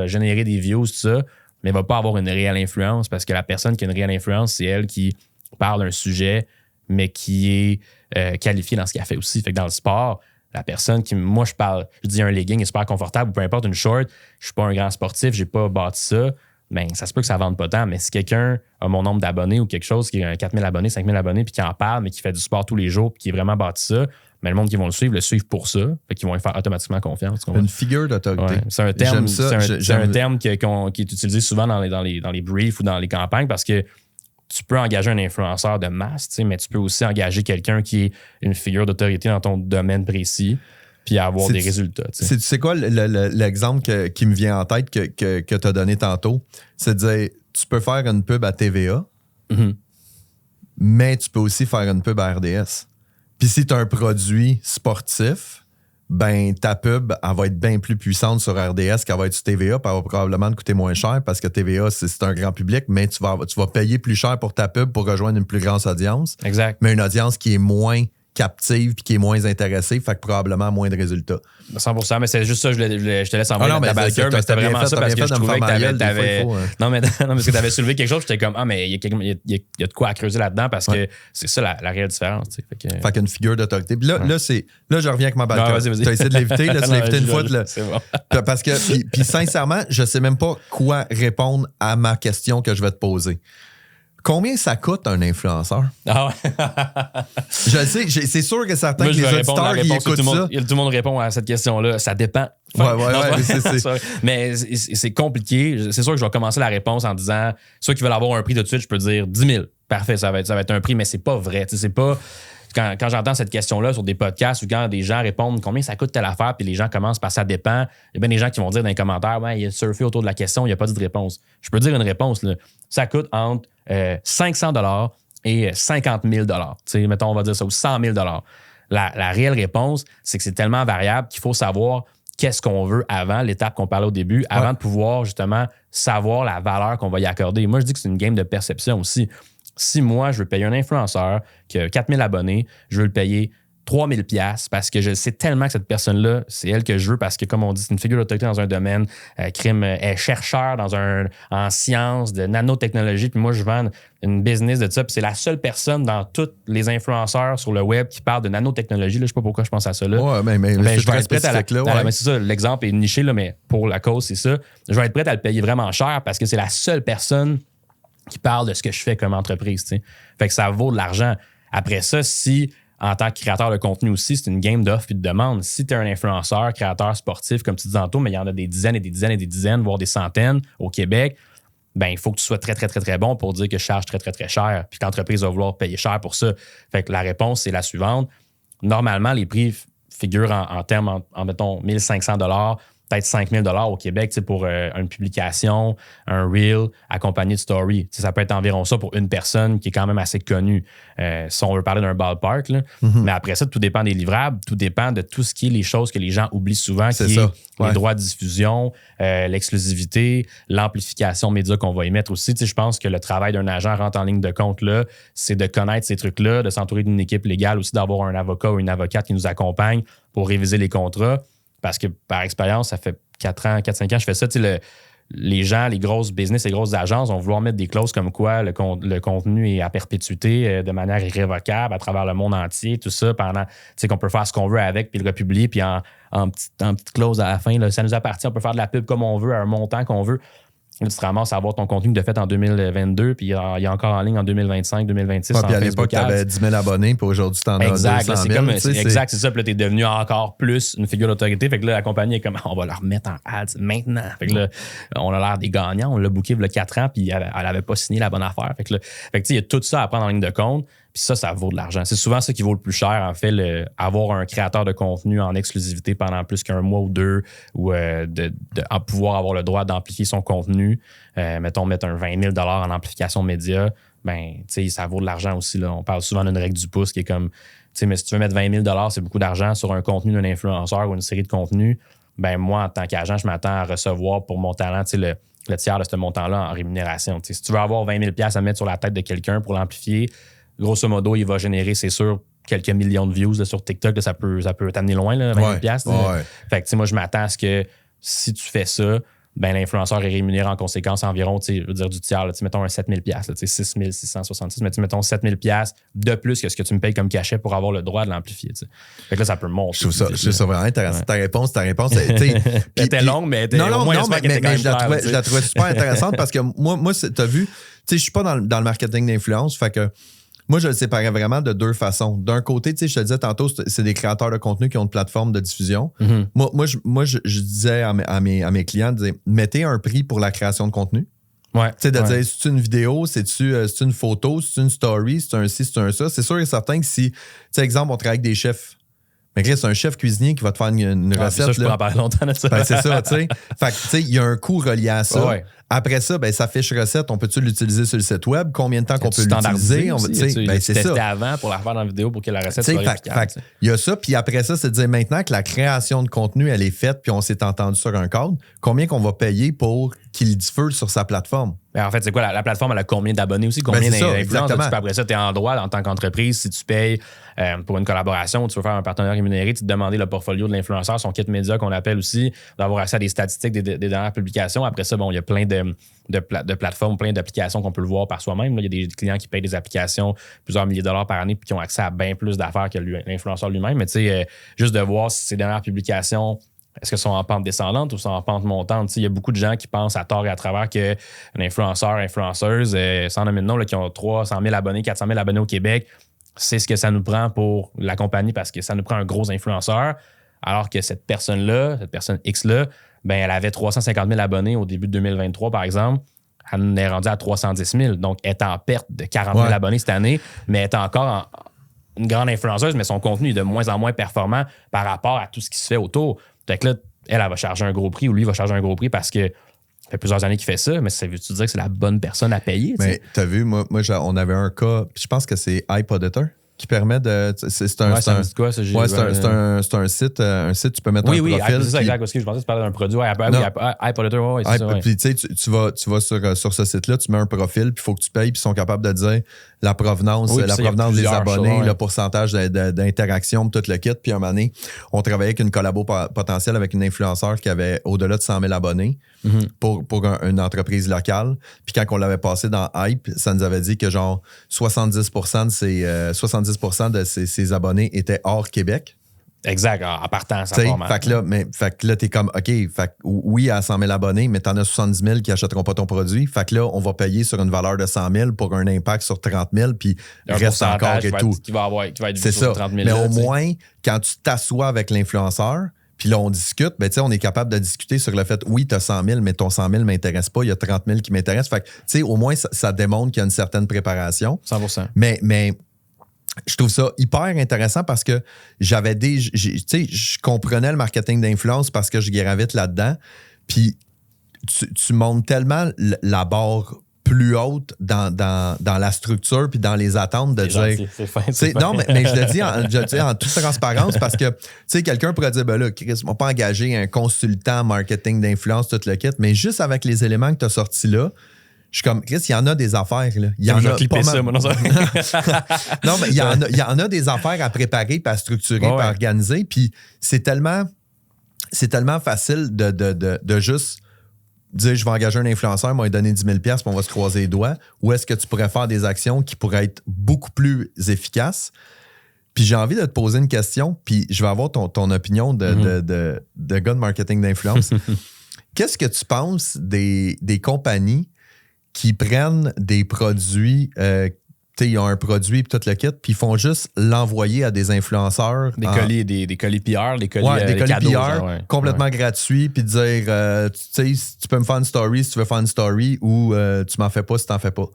[SPEAKER 2] générer des views, tout ça, mais va pas avoir une réelle influence parce que la personne qui a une réelle influence, c'est elle qui parle d'un sujet, mais qui est qualifiée dans ce qu'elle fait aussi. Fait que dans le sport, la personne qui, moi, je dis un legging est super confortable ou peu importe, une short, je suis pas un grand sportif, j'ai pas bâti ça, ben ça se peut que ça vende pas tant, mais si quelqu'un a mon nombre d'abonnés ou quelque chose qui a 4 000 abonnés, 5 000 abonnés, puis qui en parle, mais qui fait du sport tous les jours, puis qui est vraiment bâti ça, mais le monde qui vont le suivent pour ça, fait qu'ils vont lui faire automatiquement confiance.
[SPEAKER 1] Une figure d'autorité.
[SPEAKER 2] Ouais. C'est un terme, c'est un terme qui est utilisé souvent dans les briefs ou dans les campagnes parce que tu peux engager un influenceur de masse, mais tu peux aussi engager quelqu'un qui est une figure d'autorité dans ton domaine précis puis avoir des résultats.
[SPEAKER 1] C'est quoi l'exemple qui me vient en tête que tu as donné tantôt? C'est de dire, tu peux faire une pub à TVA, mais tu peux aussi faire une pub à RDS. Puis si tu as un produit sportif, ben ta pub, elle va être bien plus puissante sur RDS qu'elle va être sur TVA, puis elle va probablement te coûter moins cher parce que TVA, c'est un grand public, mais tu vas payer plus cher pour ta pub pour rejoindre une plus grande audience.
[SPEAKER 2] Exact.
[SPEAKER 1] Mais une audience qui est moins captive puis qui est moins intéressée, fait que probablement moins de résultats.
[SPEAKER 2] 100%, mais c'est juste ça, je te laisse envoyer ta balle cœur, mais c'était vraiment ça parce que je trouvais que t'avais... Non, mais parce que t'avais soulevé quelque chose, j'étais comme, mais il y a de quoi à creuser là-dedans parce que c'est ça la réelle différence.
[SPEAKER 1] Fait qu'une figure d'autorité. Puis là, je reviens avec ma balle cœur. Tu as essayé de l'éviter, là, tu l'as évité une fois.
[SPEAKER 2] C'est bon.
[SPEAKER 1] Parce que, puis sincèrement, je sais même pas quoi répondre à ma question que je vais te poser. Combien ça coûte un influenceur?
[SPEAKER 2] Ah ouais.
[SPEAKER 1] Je le sais, c'est sûr que certains des auditeurs qui écoutent ça.
[SPEAKER 2] Tout le monde répond à cette question-là. Ça dépend.
[SPEAKER 1] Ouais.
[SPEAKER 2] Mais c'est compliqué. C'est sûr que je vais commencer la réponse en disant ceux qui veulent avoir un prix tout de suite, je peux dire 10 000. Parfait, ça va être un prix, mais c'est pas vrai. C'est pas. quand j'entends cette question-là sur des podcasts ou quand des gens répondent combien ça coûte telle affaire, puis les gens commencent par ça dépend, il y a bien des gens qui vont dire dans les commentaires, ouais, il a surfé autour de la question, il n'y a pas dit de réponse. Je peux dire une réponse, là. Ça coûte entre 500 $ et 50 000 $. Mettons, on va dire ça, ou 100 000 $. La réelle réponse, c'est que c'est tellement variable qu'il faut savoir qu'est-ce qu'on veut avant, l'étape qu'on parlait au début, avant de pouvoir justement savoir la valeur qu'on va y accorder. Moi, je dis que c'est une game de perception aussi. Si moi, je veux payer un influenceur qui a 4000 abonnés, je veux le payer 3000 $ parce que je sais tellement que cette personne-là, c'est elle que je veux parce que, comme on dit, c'est une figure d'autorité dans un domaine, crime, est chercheur en sciences, de nanotechnologie, puis moi, je vends une business de ça, puis c'est la seule personne dans tous les influenceurs sur le web qui parle de nanotechnologie. Là, je sais pas pourquoi je pense à ça. Là.
[SPEAKER 1] Ouais, mais
[SPEAKER 2] je vais être prêt mais c'est ça, l'exemple est niché, là, mais pour la cause, c'est ça. Je vais être prêt à le payer vraiment cher parce que c'est la seule personne qui parle de ce que je fais comme entreprise. T'sais. Fait que ça vaut de l'argent. Après ça, si en tant que créateur de contenu aussi, c'est une game d'offre et de demande. Si tu es un influenceur, créateur sportif, comme tu dis tantôt, mais il y en a des dizaines et des dizaines et des dizaines, voire des centaines au Québec, ben il faut que tu sois très, très, très, très bon pour dire que je charge très, très, très cher. Puis que l'entreprise va vouloir payer cher pour ça. Fait que la réponse, c'est la suivante. Normalement, les prix figurent en termes, mettons, 1500 $, peut-être 5000 $ au Québec pour une publication, un reel accompagné de story. Ça peut être environ ça pour une personne qui est quand même assez connue. Si on veut parler d'un ballpark. Là. Mais après ça, tout dépend des livrables, tout dépend de tout ce qui est les choses que les gens oublient souvent, qui est les droits de diffusion, l'exclusivité, l'amplification média qu'on va y mettre aussi. Je pense que le travail d'un agent rentre en ligne de compte, là, c'est de connaître ces trucs-là, de s'entourer d'une équipe légale, aussi d'avoir un avocat ou une avocate qui nous accompagne pour réviser les contrats. Parce que par expérience, ça fait 4-5 ans que je fais ça. Les gens, les grosses business, les grosses agences vont vouloir mettre des clauses comme quoi le contenu est à perpétuité de manière irrévocable à travers le monde entier, tout ça, pendant qu'on peut faire ce qu'on veut avec, puis le republier, puis en petite clause à la fin, là, ça nous appartient, on peut faire de la pub comme on veut, à un montant qu'on veut. Là, tu te ramasses à avoir ton contenu de fait en 2022, puis il y a encore en ligne en 2025, 2026.
[SPEAKER 1] Puis à l'époque, tu avais 10 000 abonnés, puis aujourd'hui, tu en as 200 000.
[SPEAKER 2] Exact, c'est ça. Puis là, tu es devenu encore plus une figure d'autorité. Fait que là, la compagnie est comme, on va leur mettre en ads maintenant. Fait que là, on a l'air des gagnants. On l'a booké il y a 4 ans, puis elle n'avait pas signé la bonne affaire. Fait que il y a tout ça à prendre en ligne de compte. Puis ça vaut de l'argent. C'est souvent ça qui vaut le plus cher, en fait, avoir un créateur de contenu en exclusivité pendant plus qu'un mois ou deux, ou pouvoir avoir le droit d'amplifier son contenu. Mettons, mettre un 20 000 $ en amplification média, ben, ça vaut de l'argent aussi. Là. On parle souvent d'une règle du pouce qui est comme, mais si tu veux mettre 20 000 $, c'est beaucoup d'argent sur un contenu d'un influenceur ou une série de contenus. Ben, moi, en tant qu'agent, je m'attends à recevoir pour mon talent, le tiers de ce montant-là en rémunération. Si tu veux avoir 20 000 $ à mettre sur la tête de quelqu'un pour l'amplifier, grosso modo, il va générer, c'est sûr, quelques millions de views là, sur TikTok. Là, ça peut t'amener loin, là, 20 000 $. Fait que, moi, je m'attends à ce que si tu fais ça, ben, l'influenceur est rémunéré en conséquence environ, je veux dire, du tiers, là, mettons un 7 000 $, 6 666, mais mettons 7 000 $ de plus que ce que tu me payes comme cachet pour avoir le droit de l'amplifier. T'sais. Fait que là, ça peut monter.
[SPEAKER 1] Je trouve ça vraiment intéressant. Ta réponse.
[SPEAKER 2] Elle était longue, mais mais
[SPEAKER 1] je la trouvais super intéressante parce que moi tu as vu, je suis pas dans le marketing d'influence, fait que moi, je le séparais vraiment de deux façons. D'un côté, je te disais tantôt, c'est des créateurs de contenu qui ont une plateforme de diffusion. Mm-hmm. Moi, je disais à mes clients, mettez un prix pour la création de contenu.
[SPEAKER 2] Ouais.
[SPEAKER 1] Tu sais, de dire, c'est une vidéo, c'est une photo, c'est une story, c'est un ci, c'est un ça. C'est sûr et certain que si, tu sais, exemple, on travaille avec des chefs. Mais c'est un chef cuisinier qui va te faire une recette.
[SPEAKER 2] Ça, je peux en parler longtemps de ça.
[SPEAKER 1] Ben, c'est ça, tu sais. Fait que, tu sais, il y a un coût relié à ça.
[SPEAKER 2] Ouais.
[SPEAKER 1] Après ça, ben, sa fiche recette, on peut-tu l'utiliser sur le site web? Combien de temps qu'on peut l'utiliser?
[SPEAKER 2] C'est testé avant pour la faire dans la vidéo pour que la recette soit efficace.
[SPEAKER 1] Il y a ça. Puis après ça, c'est de dire maintenant que la création de contenu, elle est faite, puis on s'est entendu sur un cadre, combien qu'on va payer pour qu'il diffuse sur sa plateforme?
[SPEAKER 2] En fait, c'est quoi? La plateforme, elle a combien d'abonnés aussi? Combien d'influence? Après ça, tu es en droit en tant qu'entreprise. Si tu payes pour une collaboration ou tu veux faire un partenaire rémunéré, tu te demander le portfolio de l'influenceur, son kit média qu'on appelle aussi, d'avoir accès à des statistiques des dernières publications. Après ça, bon, il y a plein de plateformes, plein d'applications qu'on peut le voir par soi-même. Là, il y a des clients qui payent des applications plusieurs milliers de dollars par année et qui ont accès à bien plus d'affaires que l'influenceur lui-même. Mais tu sais, juste de voir si ces dernières publications, est-ce qu'elles sont en pente descendante ou sont en pente montante? Il y a beaucoup de gens qui pensent à tort et à travers qu'un influenceur, influenceuse, sans nommer de nom, là, qui ont 300 000 abonnés, 400 000 abonnés au Québec, c'est ce que ça nous prend pour la compagnie parce que ça nous prend un gros influenceur. Alors que cette personne-là, cette personne X-là, ben, elle avait 350 000 abonnés au début de 2023, par exemple. Elle est rendue à 310 000. Donc, elle est en perte de 40 000 abonnés cette année, mais elle est encore une grande influenceuse, mais son contenu est de moins en moins performant par rapport à tout ce qui se fait autour. Fait que là, elle va charger un gros prix ou lui va charger un gros prix parce que ça fait plusieurs années qu'il fait ça, mais ça veut-tu dire que c'est la bonne personne à payer?
[SPEAKER 1] Mais t'as vu, moi on avait un cas, je pense que c'est iPoditor qui permet de. C'est un site, tu peux mettre un profil.
[SPEAKER 2] C'est ça, exact. Parce que je pensais que tu parlais d'un produit. iPoditor, c'est ça.
[SPEAKER 1] Puis tu sais, tu vas sur ce site-là, tu mets un profil, puis il faut que tu payes, puis ils sont capables de dire la provenance des abonnés, le pourcentage d'interaction, tout le kit. Puis à un moment donné, on travaillait avec une collabo potentielle avec une influenceur qui avait au-delà de 100 000 abonnés pour une entreprise locale. Puis quand on l'avait passé dans Hype, ça nous avait dit que genre 70% de ses abonnés étaient hors Québec.
[SPEAKER 2] Exact, en partant, ça part mal.
[SPEAKER 1] Fait que là, t'es comme, OK, oui, à 100 000 abonnés, mais t'en as 70 000 qui n'achèteront pas ton produit. Fait que là, on va payer sur une valeur de 100 000 pour un impact sur 30 000, puis reste encore et tout.
[SPEAKER 2] Qui va être
[SPEAKER 1] c'est ça.
[SPEAKER 2] 30 000
[SPEAKER 1] mais au moins, quand tu t'assois avec l'influenceur, puis là, on discute, ben, on est capable de discuter sur le fait, oui, tu as 100 000, mais ton 100 000 ne m'intéresse pas, il y a 30 000 qui m'intéressent. Fait que, au moins, ça démontre qu'il y a une certaine préparation.
[SPEAKER 2] 100%.
[SPEAKER 1] Mais je trouve ça hyper intéressant parce que je comprenais le marketing d'influence parce que je gravite là-dedans. Puis tu montes tellement la barre plus haute dans la structure puis dans les attentes de dire.
[SPEAKER 2] C'est fin.
[SPEAKER 1] Non, mais je le dis en toute transparence parce que quelqu'un pourrait dire ben là, Chris, on va pas engager un consultant marketing d'influence, tout le kit, mais juste avec les éléments que tu as sortis là. Je suis comme, Chris, il y en a des affaires. Là. Il y en a
[SPEAKER 2] pas mal. Ça, moi,
[SPEAKER 1] non, mais il y en a des affaires à préparer, puis à structurer, puis à organiser. Puis c'est tellement facile de juste dire, je vais engager un influenceur, il m'a donné 10 000 $, puis on va se croiser les doigts. Ou est-ce que tu pourrais faire des actions qui pourraient être beaucoup plus efficaces? Puis j'ai envie de te poser une question, puis je vais avoir ton opinion de gars de marketing d'influence. Qu'est-ce que tu penses des compagnies qui prennent des produits, ils ont un produit et tout le kit, puis ils font juste l'envoyer à des influenceurs.
[SPEAKER 2] Des colis PR, des colis,
[SPEAKER 1] des colis
[SPEAKER 2] cadeaux,
[SPEAKER 1] PR complètement gratuits, puis dire, tu peux me faire une story si tu veux faire une story ou tu m'en fais pas si t'en fais pas.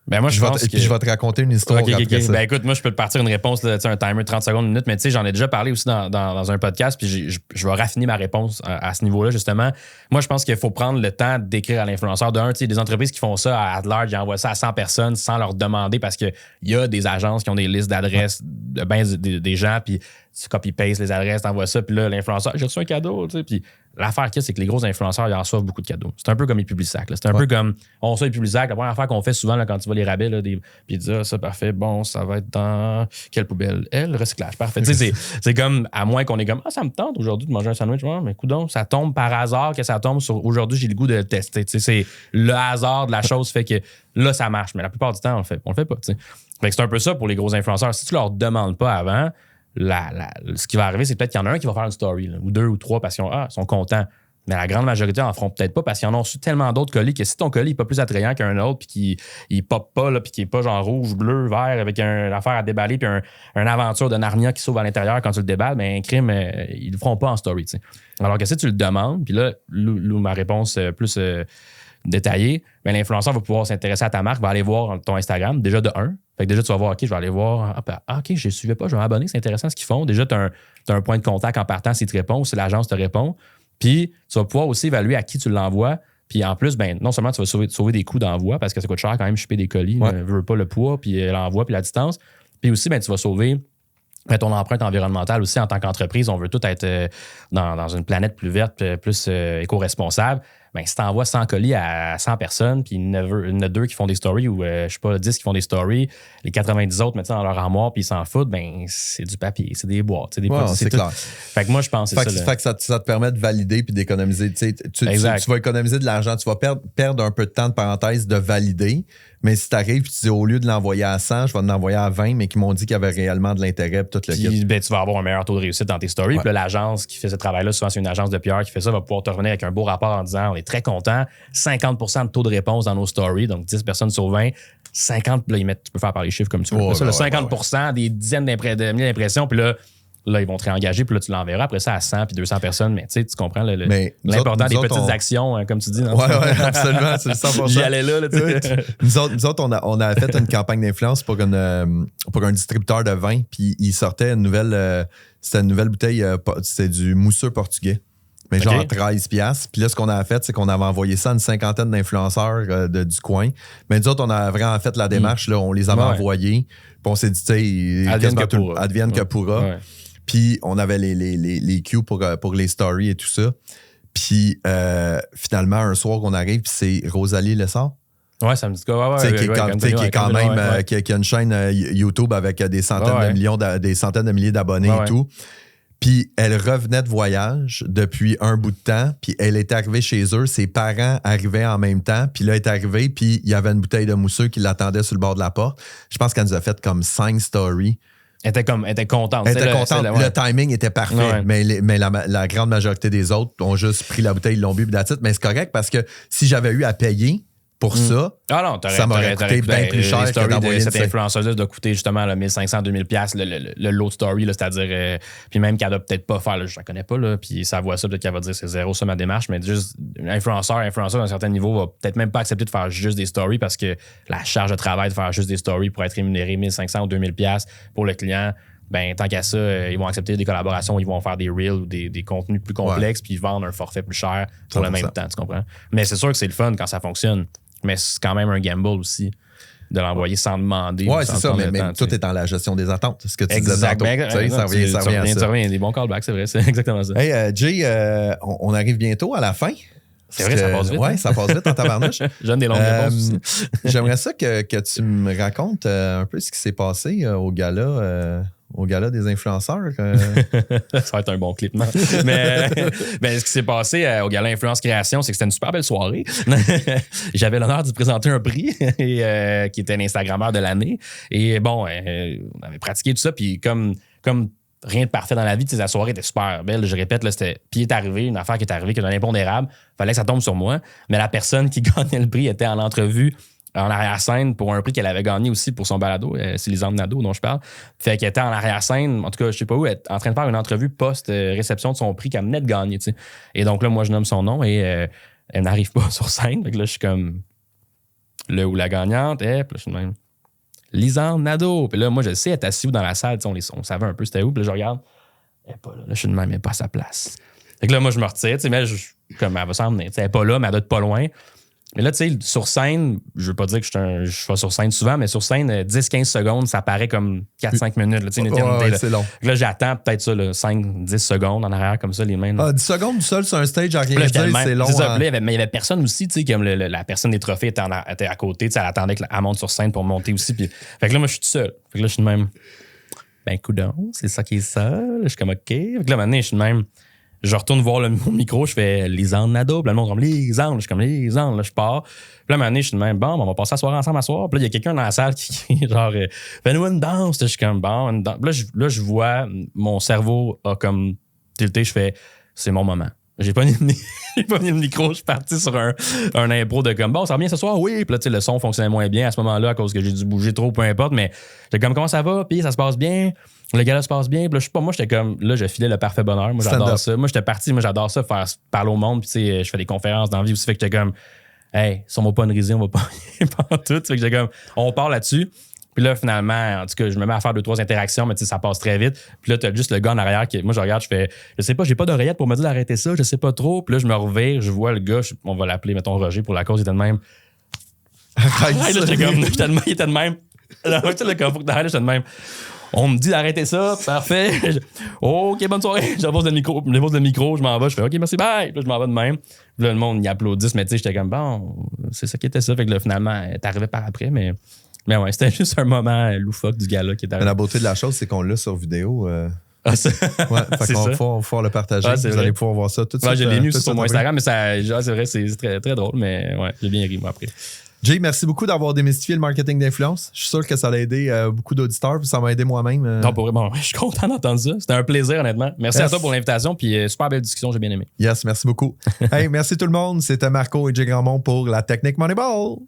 [SPEAKER 2] Ben moi, je
[SPEAKER 1] vais te raconter une histoire après ça.
[SPEAKER 2] Ben écoute, moi, je peux te partir une réponse, là, un timer 30 secondes, une minute, mais tu sais, j'en ai déjà parlé aussi dans un podcast, puis je vais raffiner ma réponse à ce niveau-là, justement. Moi, je pense qu'il faut prendre le temps d'écrire à l'influenceur. Tu sais, des entreprises qui font ça à large, ils envoient ça à 100 personnes sans leur demander parce qu'il y a des agences qui ont des listes d'adresses des gens, puis tu copy-paste les adresses, t'envoies ça, puis là, l'influenceur, j'ai reçu un cadeau, tu sais, puis l'affaire qu'il y a, c'est que les gros influenceurs, ils en reçoivent beaucoup de cadeaux. C'est un peu comme les Publisac. C'est un peu comme, on reçoit les Publisac, la première affaire qu'on fait souvent là, quand tu vois les rabais, là, puis ils disent, ça, parfait, bon, ça va être dans quelle poubelle? Le recyclage, parfait. Tu sais, c'est comme, à moins qu'on est comme, ça me tente aujourd'hui de manger un sandwich, mais coudonc, ça tombe par hasard que ça tombe sur, aujourd'hui, j'ai le goût de le tester. Tu sais, c'est le hasard de la chose fait que là, ça marche, mais la plupart du temps, on le fait pas, tu sais. Fait que c'est un peu ça pour les gros influenceurs. Si tu leur demandes pas avant, ce qui va arriver, c'est peut-être qu'il y en a un qui va faire une story, là, ou deux ou trois, parce qu'ils sont contents. Mais la grande majorité en feront peut-être pas parce qu'ils en ont reçu tellement d'autres colis que si ton colis n'est pas plus attrayant qu'un autre puis qu'il pop pas, là, puis qu'il n'est pas genre rouge, bleu, vert avec une affaire à déballer puis une aventure de Narnia qui s'ouvre à l'intérieur quand tu le déballes, ben un crime, ils le feront pas en story. T'sais. Alors que si tu le demandes, puis là, ma réponse plus détaillée, ben l'influenceur va pouvoir s'intéresser à ta marque, va aller voir ton Instagram, déjà de 1. Fait que déjà, tu vas voir, OK, je vais aller voir. OK, je ne suivais pas, je vais m'abonner, c'est intéressant ce qu'ils font. Déjà, tu as un point de contact en partant s'ils te répondent, si l'agence te répond. Puis, tu vas pouvoir aussi évaluer à qui tu l'envoies. Puis, en plus, ben non seulement tu vas sauver des coûts d'envoi parce que ça coûte cher quand même shipper des colis, ne veut pas le poids, puis l'envoi, puis la distance. Puis aussi, ben, tu vas sauver ton empreinte environnementale aussi en tant qu'entreprise. On veut tout être dans une planète plus verte, plus éco-responsable. Ben, si tu envoies 100 colis à 100 personnes, puis il y en a 2 qui font des stories ou, 10 qui font des stories, les 90 autres mettent ça dans leur armoire puis ils s'en foutent, ben c'est du papier, c'est des boîtes, c'est des produits, c'est
[SPEAKER 1] clair.
[SPEAKER 2] Fait que moi, je pense que c'est ça.
[SPEAKER 1] Fait que ça te permet de valider puis d'économiser. Tu vas économiser de l'argent, tu vas perdre un peu de temps de parenthèse de valider, mais si tu arrives et tu dis au lieu de l'envoyer à 100, je vais l'envoyer à 20, mais qui m'ont dit qu'il y avait réellement de l'intérêt puis tout le kit.
[SPEAKER 2] Ben, tu vas avoir un meilleur taux de réussite dans tes stories. Puis là, l'agence qui fait ce travail-là, souvent c'est une agence de PR qui fait ça, va pouvoir te revenir avec un beau rapport en disant on est très content, 50% de taux de réponse dans nos stories, donc 10 personnes sur 20, 50, là, tu peux faire par les chiffres comme tu veux. 50%, des dizaines de milliers d'impressions, puis là, là, ils vont te réengager, puis là, tu l'enverras après ça à 100 puis 200 personnes. Mais tu comprends
[SPEAKER 1] nous
[SPEAKER 2] l'important des
[SPEAKER 1] autres,
[SPEAKER 2] petites actions, comme tu dis.
[SPEAKER 1] Ouais, absolument, c'est le 100%.
[SPEAKER 2] J'y allais là, tu sais.
[SPEAKER 1] Nous autres, on a fait une campagne d'influence pour un distributeur de vin, puis il sortait c'était une nouvelle bouteille, c'était du mousseux portugais. Mais genre 13 piastres. Puis là, ce qu'on a fait, c'est qu'on avait envoyé ça à une cinquantaine d'influenceurs du coin. Mais nous autres, on a vraiment fait la démarche. Là, on les avait envoyés. Puis on s'est dit, tu sais, advienne que pourra. Ouais. Puis on avait les cues pour les stories et tout ça. Puis finalement, un soir qu'on arrive, puis c'est Rosalie Lessard.
[SPEAKER 2] Ouais, ça me dit quoi?
[SPEAKER 1] Qui a une chaîne YouTube avec des centaines de milliers d'abonnés et tout. Puis elle revenait de voyage depuis un bout de temps, puis elle était arrivée chez eux, ses parents arrivaient en même temps, puis là, elle est arrivée, puis il y avait une bouteille de mousseux qui l'attendait sur le bord de la porte. Je pense qu'elle nous a fait comme 5 stories.
[SPEAKER 2] Elle était contente.
[SPEAKER 1] Elle était contente. Le timing était parfait, mais la grande majorité des autres ont juste pris la bouteille, ils l'ont bu, puis that's it. Mais c'est correct parce que si j'avais eu à payer pour ça, ça m'aurait coûté bien plus cher que d'envoyer
[SPEAKER 2] cette influenceuse-là doit coûter justement 1500-2000$ le load story, là, c'est-à-dire puis même qu'elle doit peut-être pas faire, là, je la connais pas, là, puis ça voit ça, peut-être qu'elle va dire c'est zéro ça ma démarche, mais juste influenceur d'un certain niveau va peut-être même pas accepter de faire juste des stories parce que la charge de travail de faire juste des stories pour être rémunéré 1500 ou 2000$ pour le client, ben tant qu'à ça, ils vont accepter des collaborations, ils vont faire des reels ou des contenus plus complexes, puis ils vendent un forfait plus cher pour le même temps, tu comprends? Mais c'est sûr que c'est le fun quand ça fonctionne. Mais c'est quand même un gamble aussi de l'envoyer sans demander.
[SPEAKER 1] Oui, c'est ça, mais tout est dans la gestion des attentes. Ce que tu disais tantôt. Ça
[SPEAKER 2] revient des bons callbacks, c'est vrai, c'est exactement ça.
[SPEAKER 1] Hey, Jay, on arrive bientôt à la fin.
[SPEAKER 2] C'est vrai, ça passe vite.
[SPEAKER 1] Oui, ça passe vite en tabarnouche.
[SPEAKER 2] J'aime des longues réponses.
[SPEAKER 1] J'aimerais ça que tu me racontes un peu ce qui s'est passé au gala des influenceurs.
[SPEAKER 2] Ça va être un bon clip, non? Mais ce qui s'est passé au gala Influence Création, c'est que c'était une super belle soirée. J'avais l'honneur de présenter un prix qui était l'Instagrammeur de l'année. Et bon, on avait pratiqué tout ça. Puis comme rien de parfait dans la vie, la soirée était super belle. Je répète, là, puis est arrivé, une affaire qui est arrivée, qui est un impondérable. Fallait que ça tombe sur moi. Mais la personne qui gagnait le prix était en entrevue en arrière-scène pour un prix qu'elle avait gagné aussi pour son balado, c'est Lisande Nadeau dont je parle. Fait qu'elle était en arrière-scène, en tout cas, je sais pas où, elle était en train de faire une entrevue post-réception de son prix qu'elle venait de gagner, tu sais. Et donc là, moi, je nomme son nom et elle n'arrive pas sur scène. Fait que là, je suis comme le ou la gagnante, puis là, je suis même Lisande Nadeau. Puis là, moi, je sais, elle est assise dans la salle, on savait un peu c'était où, puis là, je regarde, elle n'est pas là. Là, je suis de même, elle n'est pas à sa place. Fait que là, moi, je me retire, tu sais, mais comme elle va s'en venir, elle n'est pas là, mais elle doit être pas loin. Mais là, tu sais, sur scène, je veux pas dire que je vais sur scène souvent, mais sur scène, 10-15 secondes, ça paraît comme 4-5 minutes, là, une éternité. Là.
[SPEAKER 1] C'est long.
[SPEAKER 2] Là, j'attends peut-être ça, 5-10 secondes en arrière, comme ça, les mains.
[SPEAKER 1] 10 secondes seul sur un stage à rien dire, c'est long.
[SPEAKER 2] Ça, là, mais il y avait personne aussi, tu sais, comme la personne des trophées était à côté, tu sais, elle attendait qu'elle monte sur scène pour monter aussi. Puis, fait que là, moi, je suis tout seul. Fait que là, je suis de même, ben, coudonc, c'est ça qui est ça. Là, je suis comme, OK. Fait que là, maintenant, je suis de même. Je retourne voir mon micro, je fais Lisande Nadeau. Puis là, le monde comme Lisande. Je suis comme Lisande. Là, je pars. Puis là, à un moment donné, je suis de même, bon, on va passer la soirée ensemble à soir. Puis là, il y a quelqu'un dans la salle qui genre, fais-nous une danse. Je suis comme, bon, une danse. Puis là, je vois, mon cerveau a comme tilté. Je fais, c'est mon moment. J'ai pas mis le micro, je suis parti sur un impro de comme, bon, ça va bien ce soir? Oui. Puis là, tu sais, le son fonctionnait moins bien à ce moment-là à cause que j'ai dû bouger trop, peu importe. Mais j'étais comme, comment ça va? Puis ça se passe bien. Le gars-là se passe bien. Puis là, je sais pas, moi, j'étais comme, là, je filais le parfait bonheur. Moi, j'adore ça. Moi, j'étais parti, moi, j'adore ça, faire parler au monde. Puis, tu sais, je fais des conférences dans la vie aussi. Fait que j'étais comme, hey, si on va pas une risée, on va pas en tout. Fait que j'étais comme, on part là-dessus. Puis là, finalement, en tout cas, je me mets à faire 2-3 interactions, mais tu sais, ça passe très vite. Puis là, t'as juste le gars en arrière qui, moi, je regarde, je fais, je sais pas, j'ai pas d'oreillette pour me dire d'arrêter ça, je sais pas trop. Puis là, je me revire, je vois le gars, on va l'appeler, mettons, Roger, pour la cause, il était de même. Là, j'étais comme, il était de même. Là, tu sais, le gars, faut que t'arrêtes, j'étais de même. On me dit d'arrêter ça, parfait. OK, bonne soirée. Je repose le micro, je m'en vais. Je fais OK, merci, bye. Puis là, je m'en vais de même. Puis là, le monde, il applaudit, mais tu sais, j'étais comme, bon, c'est ça qui était ça. Fait que là, finalement, t'arrivais par après, mais ouais, c'était juste un moment loufoque du gars-là qui est arrivé.
[SPEAKER 1] La beauté de la chose, c'est qu'on l'a sur vidéo.
[SPEAKER 2] Ouais,
[SPEAKER 1] fait qu'on va pouvoir le partager. Vous allez pouvoir voir ça tout de suite.
[SPEAKER 2] Ouais, je l'ai mis sur mon Instagram, mais ça, c'est vrai, c'est très, très drôle, mais ouais, j'ai bien ri, moi, après.
[SPEAKER 1] Jay, merci beaucoup d'avoir démystifié le marketing d'influence. Je suis sûr que ça a aidé beaucoup d'auditeurs, puis ça m'a aidé moi-même.
[SPEAKER 2] Non, pour vrai, bon, je suis content d'entendre ça. C'était un plaisir, honnêtement. Merci à toi pour l'invitation, puis super belle discussion, j'ai bien aimé.
[SPEAKER 1] Yes, merci beaucoup. Hey, merci tout le monde. C'était Marco et Jay Grandmont pour la Technique Moneyball.